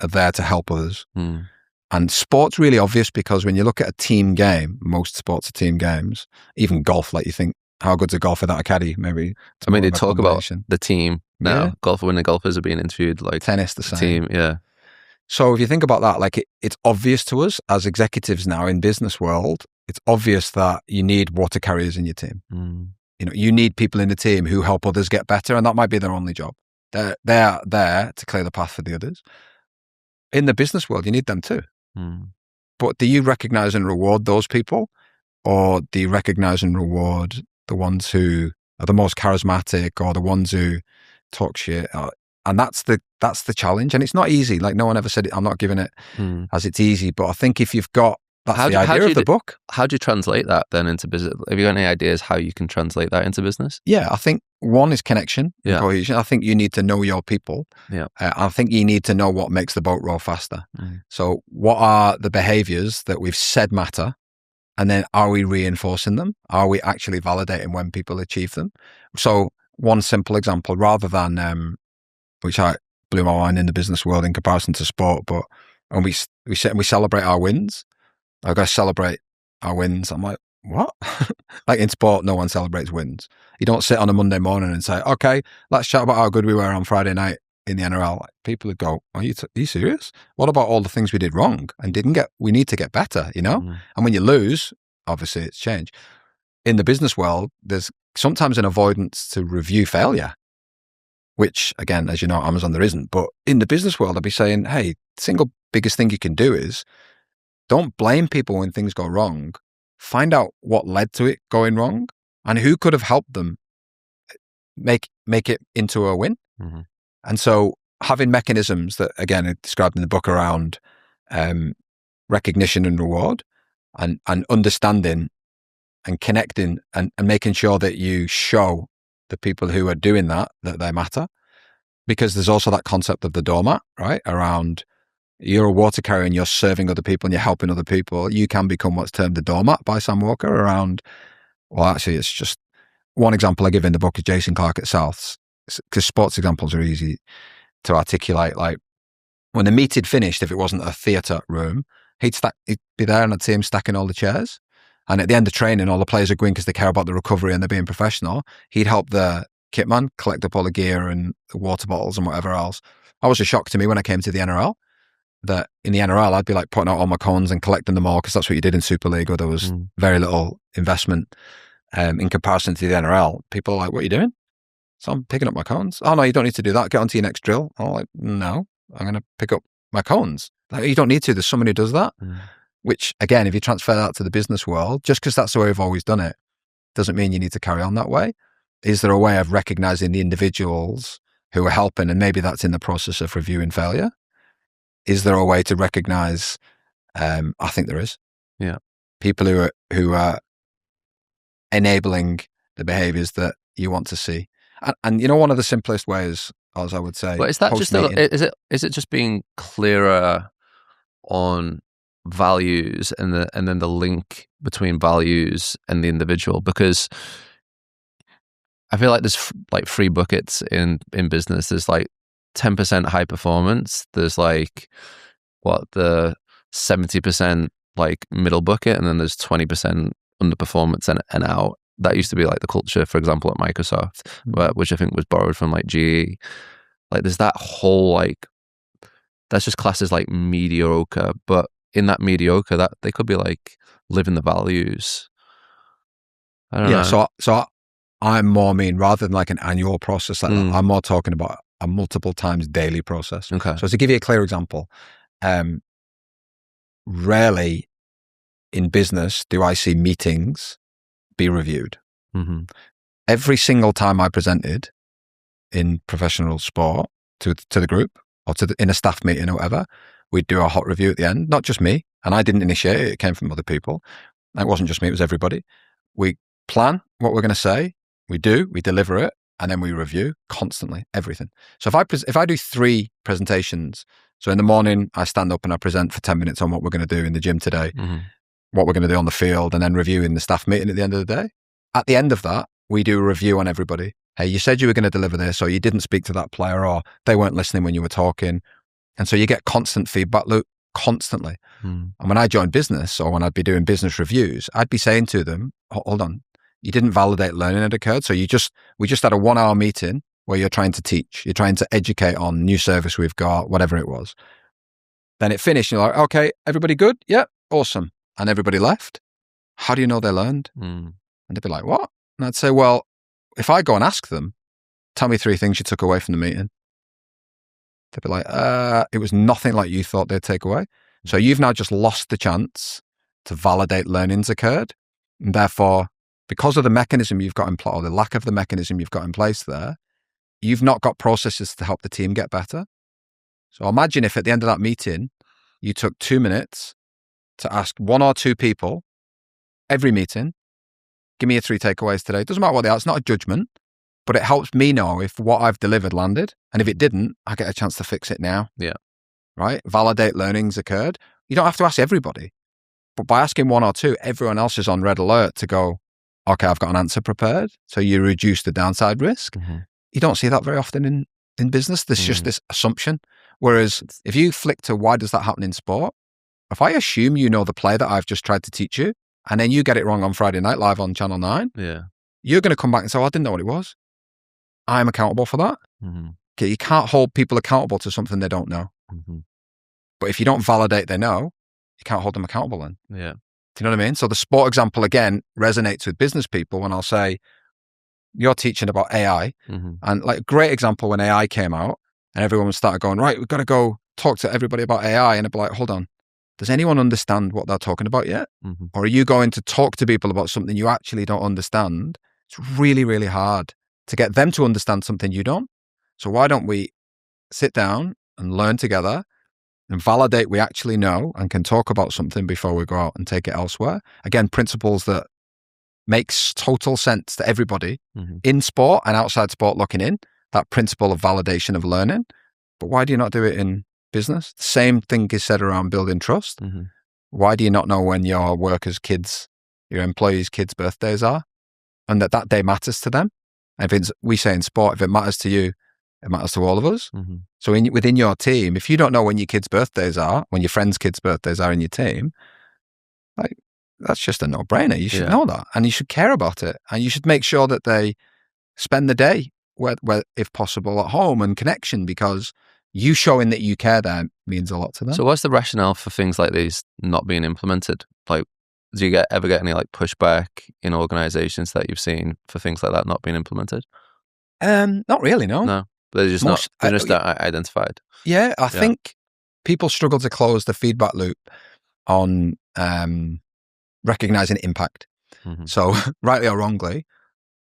are there to help others. And sport's really obvious because when you look at a team game, most sports are team games, even golf, like you think, how good's a golf without a caddy? Maybe. I mean, they talk about the team now. Yeah. When the golfers are being interviewed, like tennis, the same. Team, yeah. So if you think about that, like it's obvious to us as executives now in business world, it's obvious that you need water carriers in your team. You need people in the team who help others get better, and that might be their only job. They're there to clear the path for the others. In the business world, you need them too. But do you recognize and reward those people, or do you recognize and reward the ones who are the most charismatic or the ones who talk shit? And that's the challenge. And it's not easy. Like no one ever said it. I'm not giving it as it's easy. But I think if you've got the idea of the book. How do you translate that then into business? Have you got any ideas how you can translate that into business? Yeah, I think one is connection, cohesion. I think you need to know your people. Yeah, I think you need to know what makes the boat row faster. So what are the behaviors that we've said matter? And then are we reinforcing them? Are we actually validating when people achieve them? So one simple example, rather than, which I blew my mind in the business world in comparison to sport, but when we celebrate our wins, I've got to celebrate our wins. I'm like, what? Like in sport, no one celebrates wins. You don't sit on a Monday morning and say, okay, let's chat about how good we were on Friday night in the NRL. Like, people would go, are you serious? What about all the things we did wrong and didn't get? We need to get better, And when you lose, obviously it's change. In the business world, there's sometimes an avoidance to review failure, which again, as you know, Amazon, there isn't. But in the business world, I'd be saying, hey, the single biggest thing you can do is don't blame people when things go wrong. Find out what led to it going wrong and who could have helped them make it into a win. And so having mechanisms that, again, are described in the book around recognition and reward and understanding and connecting and making sure that you show the people who are doing that they matter. Because there's also that concept of the doormat, right? Around you're a water carrier and you're serving other people and you're helping other people. You can become what's termed the doormat by Sam Walker around, well, actually, it's just one example I give in the book is Jason Clark at Souths, because sports examples are easy to articulate. Like when the meet had finished, if it wasn't a theatre room, he'd be there and I'd see him stacking all the chairs. And at the end of training, all the players are going because they care about the recovery and they're being professional. He'd help the kit man collect up all the gear and the water bottles and whatever else. That was a shock to me when I came to the NRL. That in the NRL, I'd be like putting out all my cones and collecting them all because that's what you did in Super League, where there was very little investment in comparison to the NRL. People are like, what are you doing? So I'm picking up my cones. Oh, no, you don't need to do that. Get on to your next drill. I'm like, no, I'm going to pick up my cones. Like, you don't need to. There's someone who does that. Which, again, if you transfer that to the business world, just because that's the way we've always done it, doesn't mean you need to carry on that way. Is there a way of recognizing the individuals who are helping, and maybe that's in the process of reviewing failure? Is there a way to recognize? I think there is. Yeah, people who are enabling the behaviors that you want to see, and one of the simplest ways, as I would say. But is that just is it just being clearer on values and then the link between values and the individual? Because I feel like there's like three buckets in business. There's like 10% high performance. There's like the 70% like middle bucket, and then there's 20% underperformance and out. That used to be like the culture, for example, at Microsoft, which I think was borrowed from like GE. Like there's that whole like that's just classed as like mediocre, but in that mediocre, that they could be like living the values. I don't know. So I'm more rather than like an annual process like that, I'm more talking about a multiple times daily process. Okay. So to give you a clear example, rarely in business do I see meetings be reviewed. Mm-hmm. Every single time I presented in professional sport to the group or in a staff meeting or whatever, we'd do a hot review at the end. Not just me, and I didn't initiate it. It came from other people. It wasn't just me; it was everybody. We plan what we're going to say. We deliver it, and then we review constantly everything. So if I do 3 presentations, so in the morning I stand up and I present for 10 minutes on what we're going to do in the gym today, what we're going to do on the field, and then review in the staff meeting at the end of the day. At the end of that, we do a review on everybody. Hey, you said you were going to deliver this, or you didn't speak to that player, or they weren't listening when you were talking. And so you get constant feedback loop constantly. And when I joined business, or when I'd be doing business reviews, I'd be saying to them, hold on, you didn't validate learning that occurred. So we just had a 1-hour meeting where you're trying to teach, you're trying to educate on new service we've got, whatever it was. Then it finished. And you're like, okay, everybody good? Yeah, awesome. And everybody left. How do you know they learned? And they'd be like, what? And I'd say, well, if I go and ask them, tell me 3 things you took away from the meeting. They'd be like, it was nothing like you thought they'd take away. So you've now just lost the chance to validate learnings occurred. And therefore, because of the mechanism you've got in place, or the lack of the mechanism you've got in place there, you've not got processes to help the team get better. So imagine if at the end of that meeting, you took 2 minutes to ask 1 or 2 people every meeting, give me your 3 takeaways today. It doesn't matter what they are. It's not a judgment, but it helps me know if what I've delivered landed. And if it didn't, I get a chance to fix it now. Yeah. Right? Validate learnings occurred. You don't have to ask everybody, but by asking 1 or 2, everyone else is on red alert to go, okay, I've got an answer prepared. So you reduce the downside risk. You don't see that very often in business. There's just this assumption. Whereas if you flick to why does that happen in sport? If I assume you know the play that I've just tried to teach you, and then you get it wrong on Friday Night Live on Channel 9, you're going to come back and say, oh, I didn't know what it was. I'm accountable for that. Okay, you can't hold people accountable to something they don't know. But if you don't validate they know, you can't hold them accountable then. Yeah. Do you know what I mean? So the sport example, again, resonates with business people when I'll say, you're teaching about AI. And like a great example when AI came out and everyone started going, right, we've got to go talk to everybody about AI. And I'd be like, hold on, does anyone understand what they're talking about yet? Or are you going to talk to people about something you actually don't understand? It's really, really hard to get them to understand something you don't. So why don't we sit down and learn together and validate we actually know and can talk about something before we go out and take it elsewhere? Again, principles that makes total sense to everybody in sport and outside sport looking in, that principle of validation of learning. But why do you not do it in business? The same thing is said around building trust. Why do you not know when your workers' kids, your employees' kids' birthdays are, and that day matters to them? And if we say in sport, if it matters to you, it matters to all of us. So within your team, if you don't know when your kids' birthdays are, when your friends' kids' birthdays are in your team, like that's just a no-brainer. You should know that, and you should care about it, and you should make sure that they spend the day, where if possible, at home and connection, because you showing that you care there means a lot to them. So what's the rationale for things like these not being implemented? Like, do you ever get any like pushback in organizations that you've seen for things like that not being implemented? Not really, no. No, they're just not identified. Yeah, I think people struggle to close the feedback loop on recognizing impact. So rightly or wrongly,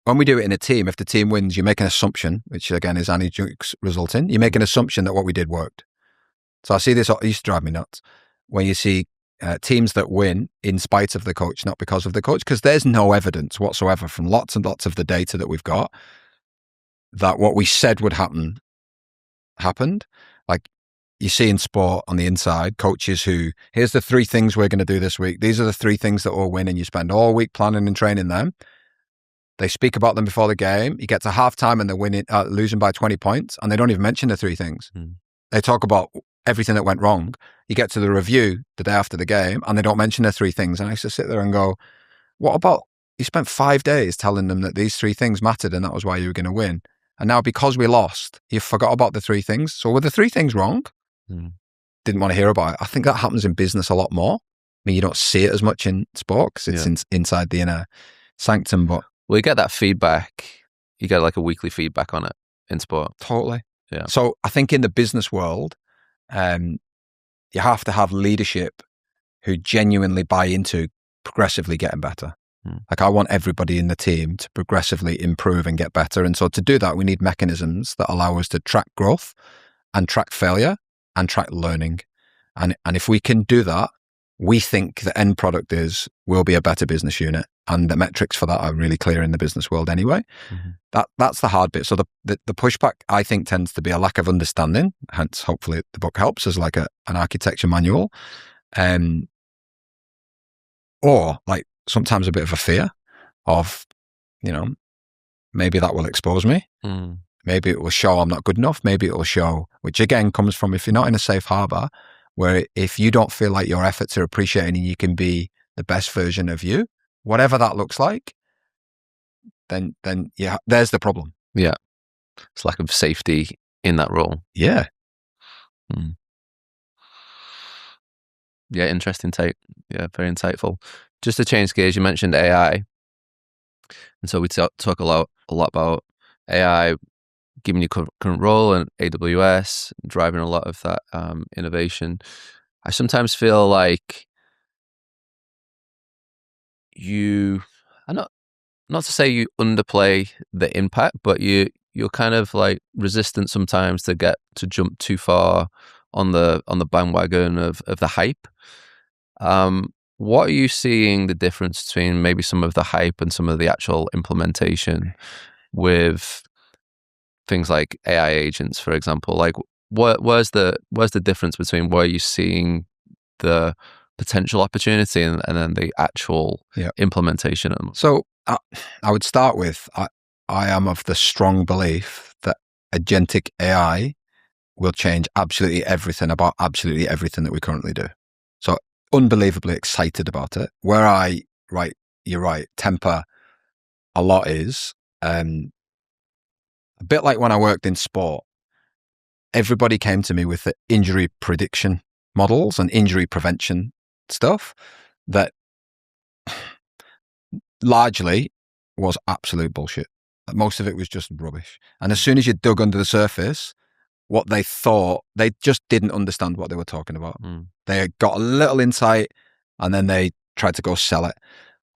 when we do it in a team, if the team wins, you make an assumption, which again is Annie Duke's resulting. You make an assumption that what we did worked. So I see this, it used to drive me nuts, when you see teams that win in spite of the coach, not because of the coach, because there's no evidence whatsoever from lots and lots of the data that we've got that what we said would happen happened. Like you see in sport on the inside, coaches who, here's the 3 things we're going to do this week. These are the 3 things that will win, and you spend all week planning and training them. They speak about them before the game. You get to halftime and they're losing by 20 points, and they don't even mention the 3 things. They talk about everything that went wrong. You get to the review the day after the game, and they don't mention the 3 things. And I used to sit there and go, what about, you spent 5 days telling them that these 3 things mattered and that was why you were going to win. And now because we lost, you forgot about the 3 things. So were the 3 things wrong? Didn't want to hear about it. I think that happens in business a lot more. I mean, you don't see it as much in sport because it's inside the inner sanctum, but Well, you get that feedback. You get like a weekly feedback on it in sport. Totally. Yeah. So I think in the business world, you have to have leadership who genuinely buy into progressively getting better. Like I want everybody in the team to progressively improve and get better. And so to do that, we need mechanisms that allow us to track growth and track failure and track learning. And if we can do that, we think the end product we'll be a better business unit. And the metrics for that are really clear in the business world anyway. That's the hard bit. So the pushback, I think, tends to be a lack of understanding. Hence, hopefully the book helps as like an architecture manual. Or like sometimes a bit of a fear of, maybe that will expose me. Maybe it will show I'm not good enough. Maybe it will show, which again comes from if you're not in a safe harbor, where if you don't feel like your efforts are appreciated and you can be the best version of you, whatever that looks like, then yeah, there's the problem. Yeah. It's lack of safety in that role. Yeah. Yeah, interesting take. Yeah, very insightful. Just to change gears, you mentioned AI. And so we talk a lot about AI giving you current role and AWS, driving a lot of that innovation. I sometimes feel like not to say you underplay the impact, but you're kind of like resistant sometimes to jump too far on the bandwagon of the hype. What are you seeing the difference between maybe some of the hype and some of the actual implementation with things like AI agents, for example? Like, where's the difference between where you're seeing the potential opportunity and then the actual implementation? So I would start with, I am of the strong belief that agentic AI will change absolutely everything about absolutely everything that we currently do. So unbelievably excited about it. Where you're right, temper a lot is a bit like when I worked in sport. Everybody came to me with the injury prediction models and injury prevention stuff that largely was absolute bullshit. Most of it was just rubbish. And as soon as you dug under the surface, what they thought, they just didn't understand what they were talking about. They got a little insight and then they tried to go sell it.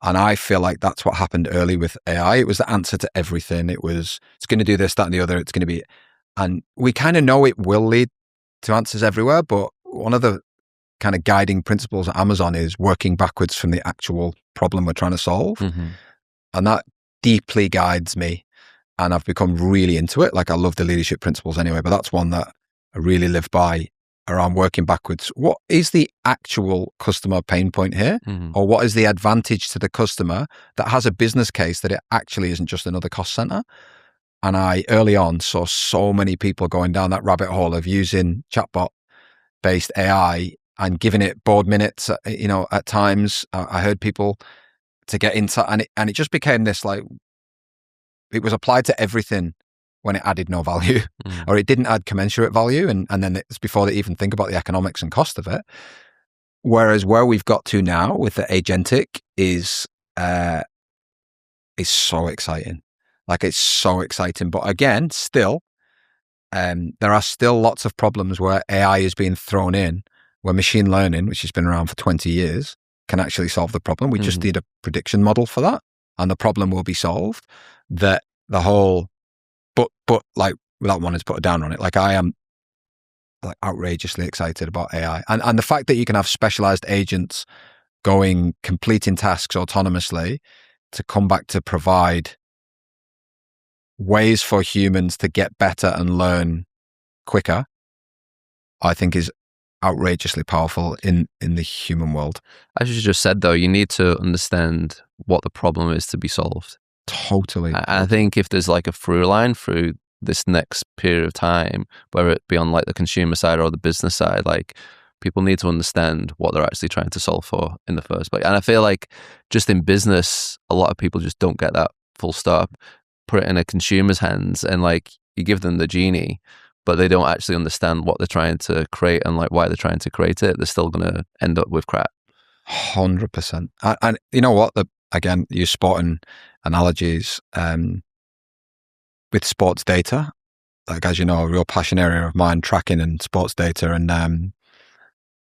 And I feel like that's what happened early with AI. It was the answer to everything. It's going to do this, that, and the other. It's going to be, and we kind of know it will lead to answers everywhere. But one of the kind of guiding principles at Amazon is working backwards from the actual problem we're trying to solve. And that deeply guides me. And I've become really into it. Like I love the leadership principles anyway, but that's one that I really live by around working backwards. What is the actual customer pain point here? Or what is the advantage to the customer that has a business case that it actually isn't just another cost center? And I early on saw so many people going down that rabbit hole of using chatbot-based AI and giving it board minutes, at times. I heard people to get into, and it just became this like, it was applied to everything when it added no value or it didn't add commensurate value. And then it's before they even think about the economics and cost of it. Whereas where we've got to now with the agentic is so exciting. Like it's so exciting. But again, still, there are still lots of problems where AI is being thrown in, where machine learning, which has been around for 20 years, can actually solve the problem. We just need a prediction model for that. And the problem will be solved. That the whole, but like without wanting to put a down on it, like I am like outrageously excited about AI and the fact that you can have specialized agents completing tasks autonomously to come back to provide ways for humans to get better and learn quicker, I think is outrageously powerful in the human world. As you just said though, you need to understand what the problem is to be solved. Totally. I think if there's like a through line through this next period of time, whether it be on like the consumer side or the business side, like people need to understand what they're actually trying to solve for in the first place. And I feel like just in business, a lot of people just don't get that full stop, put it in a consumer's hands and like you give them the genie, but they don't actually understand what they're trying to create and like why they're trying to create it. They're still going to end up with crap. 100%. And you know what? again, use sporting analogies with sports data. Like, as you know, a real passion area of mine, tracking and sports data and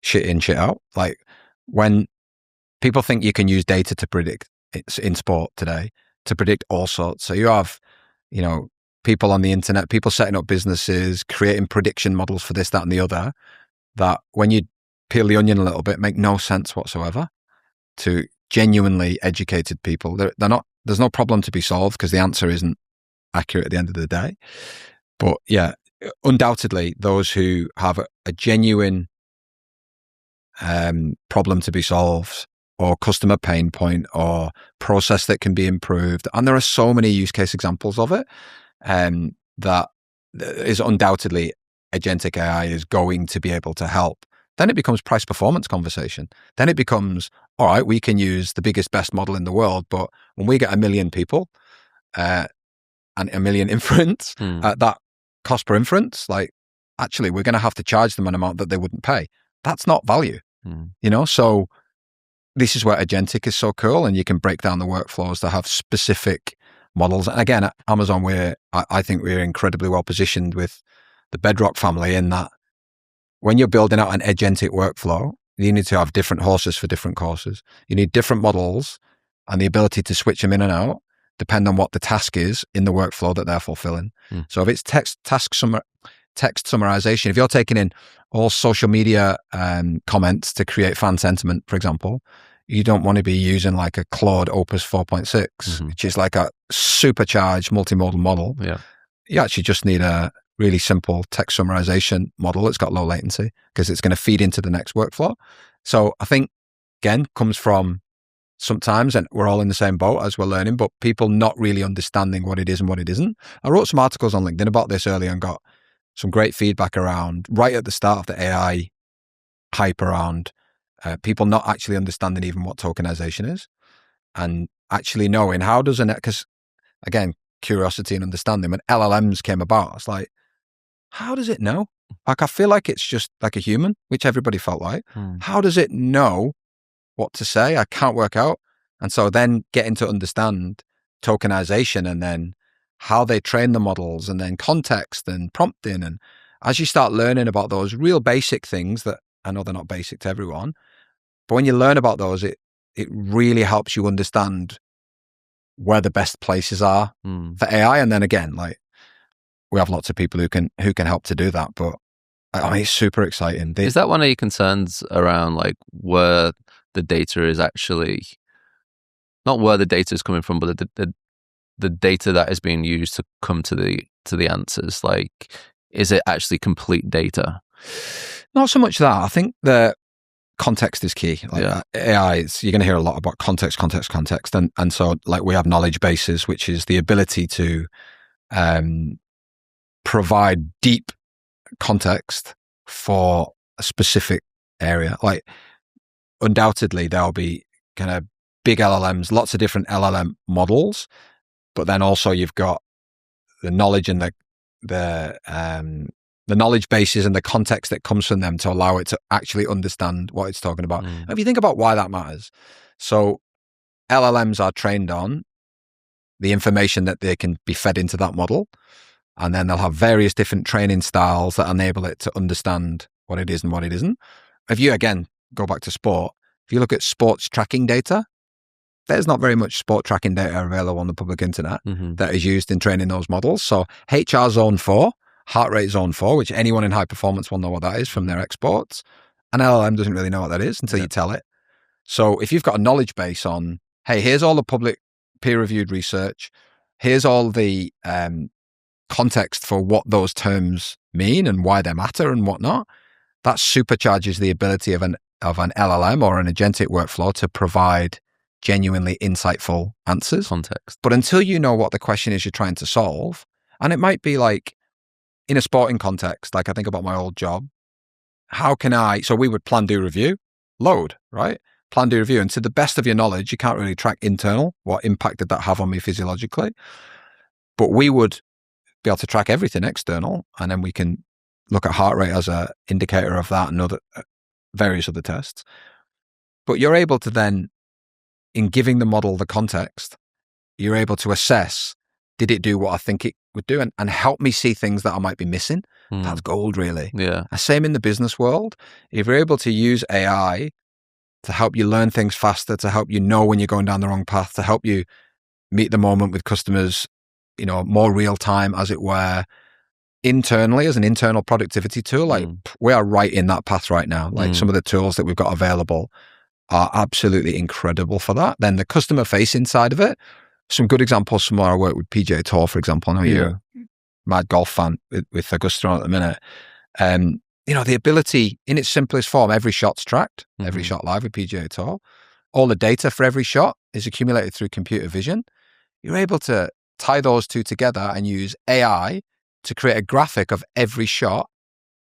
shit in, shit out. Like, when people think you can use data to predict, it's in sport today, to predict all sorts. So you have, people on the internet, people setting up businesses, creating prediction models for this, that, and the other, that when you peel the onion a little bit, make no sense whatsoever to genuinely educated people. They're not, there's no problem to be solved because the answer isn't accurate at the end of the day. But yeah, undoubtedly, those who have a genuine problem to be solved, or customer pain point, or process that can be improved, and there are so many use case examples of it, that is undoubtedly agentic AI is going to be able to help. Then it becomes price performance conversation. Then it becomes, all right, we can use the biggest, best model in the world, but when we get 1 million people and 1 million inference at that cost per inference, like, actually, we're going to have to charge them an amount that they wouldn't pay. That's not value, So this is where agentic is so cool, and you can break down the workflows to have specific models. And again, at Amazon, I think we're incredibly well positioned with the Bedrock family in that when you're building out an agentic workflow, you need to have different horses for different courses. You need different models and the ability to switch them in and out, depend on what the task is in the workflow that they're fulfilling. So if it's text summarization, if you're taking in all social media comments to create fan sentiment, for example, you don't want to be using like a Claude Opus 4.6, which is like a supercharged multimodal model. Yeah. You actually just need a really simple text summarization model. It's got low latency because it's going to feed into the next workflow. So I think, again, comes from sometimes, and we're all in the same boat as we're learning, but people not really understanding what it is and what it isn't. I wrote some articles on LinkedIn about this earlier and got some great feedback around, right at the start of the AI hype, around people not actually understanding even what tokenization is, and actually knowing how does because again, curiosity and understanding, when LLMs came about, it's like, how does it know? Like, I feel like it's just like a human, which everybody felt like. How does it know what to say? I can't work out. And so then getting to understand tokenization, and then how they train the models, and then context and prompting. And as you start learning about those real basic things that I know they're not basic to everyone, but when you learn about those, it really helps you understand where the best places are for AI. And then again, like, we have lots of people who can help to do that. But I mean, it's super exciting. Is that one of your concerns around, like, where the data is actually, not where the data is coming from, but the data that is being used to come to the answers? Like, is it actually complete data? Not so much that. I think the context is key. Like, AI, you're going to hear a lot about context. And so, like, we have knowledge bases, which is the ability to provide deep context for a specific area. Like, undoubtedly, there'll be kind of big LLMs, lots of different LLM models, but then also you've got the knowledge and the knowledge bases and the context that comes from them to allow it to actually understand what it's talking about. If you think about why that matters, so LLMs are trained on the information that they can be fed into that model, and then they'll have various different training styles that enable it to understand what it is and what it isn't. If you, again, go back to sport, if you look at sports tracking data, there's not very much sport tracking data available on the public internet that is used in training those models. So HR zone 4, heart rate zone 4, which anyone in high performance will know what that is from their exports. An LLM doesn't really know what that is until you tell it. So if you've got a knowledge base on, hey, here's all the public peer-reviewed research, here's all the context for what those terms mean and why they matter and whatnot, that supercharges the ability of an LLM or an agentic workflow to provide genuinely insightful answers. Context. But until you know what the question is you're trying to solve, and it might be like in a sporting context, like I think about my old job, so we would plan, do, review, load, right? Plan, do, review. And to the best of your knowledge, you can't really track internal, what impact did that have on me physiologically? But we would be able to track everything external, and then we can look at heart rate as an indicator of that and other various other tests. But you're able to then in giving the model the context, you're able to assess, did it do what I think it would do, and help me see things that I might be missing. That's gold, really. Yeah. Same in the business world. If you're able to use AI to help you learn things faster, to help you know when you're going down the wrong path, to help you meet the moment with customers, more real time, as it were, internally as an internal productivity tool, like we are right in that path right now. Like some of the tools that we've got available are absolutely incredible for that. Then the customer facing side of it, some good examples from where I work with PGA Tour, for example. I know you're a mad golf fan with Augusta on at the minute. The ability in its simplest form, every shot's tracked, every shot live with PGA Tour. All the data for every shot is accumulated through computer vision. You're able to tie those two together and use AI to create a graphic of every shot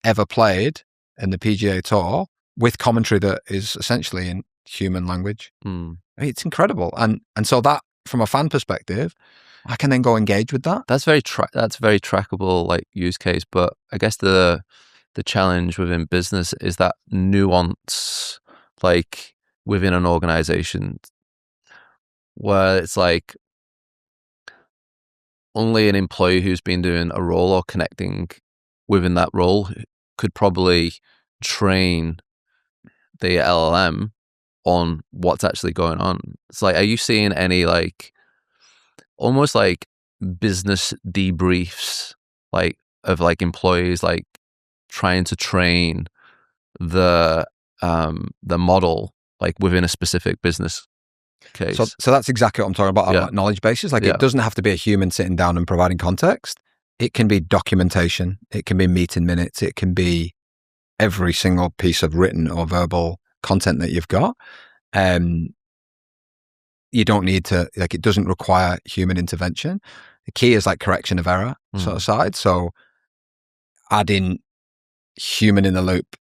ever played in the PGA Tour with commentary that is essentially in human language. I mean, it's incredible. And so that, from a fan perspective, I can then go engage with that. That's very trackable, like, use case. But I guess the challenge within business is that nuance, like within an organization, where it's like only an employee who's been doing a role or connecting within that role could probably train the LLM on what's actually going on. It's like, are you seeing any like almost like business debriefs, like of like employees like trying to train the model like within a specific business case? So that's exactly what I'm talking about. Like knowledge bases. Like it doesn't have to be a human sitting down and providing context. It can be documentation. It can be meeting minutes. It can be every single piece of written or verbal content that you've got. You don't need to, like, it doesn't require human intervention. The key is like correction of error sort of side. So adding human in the loop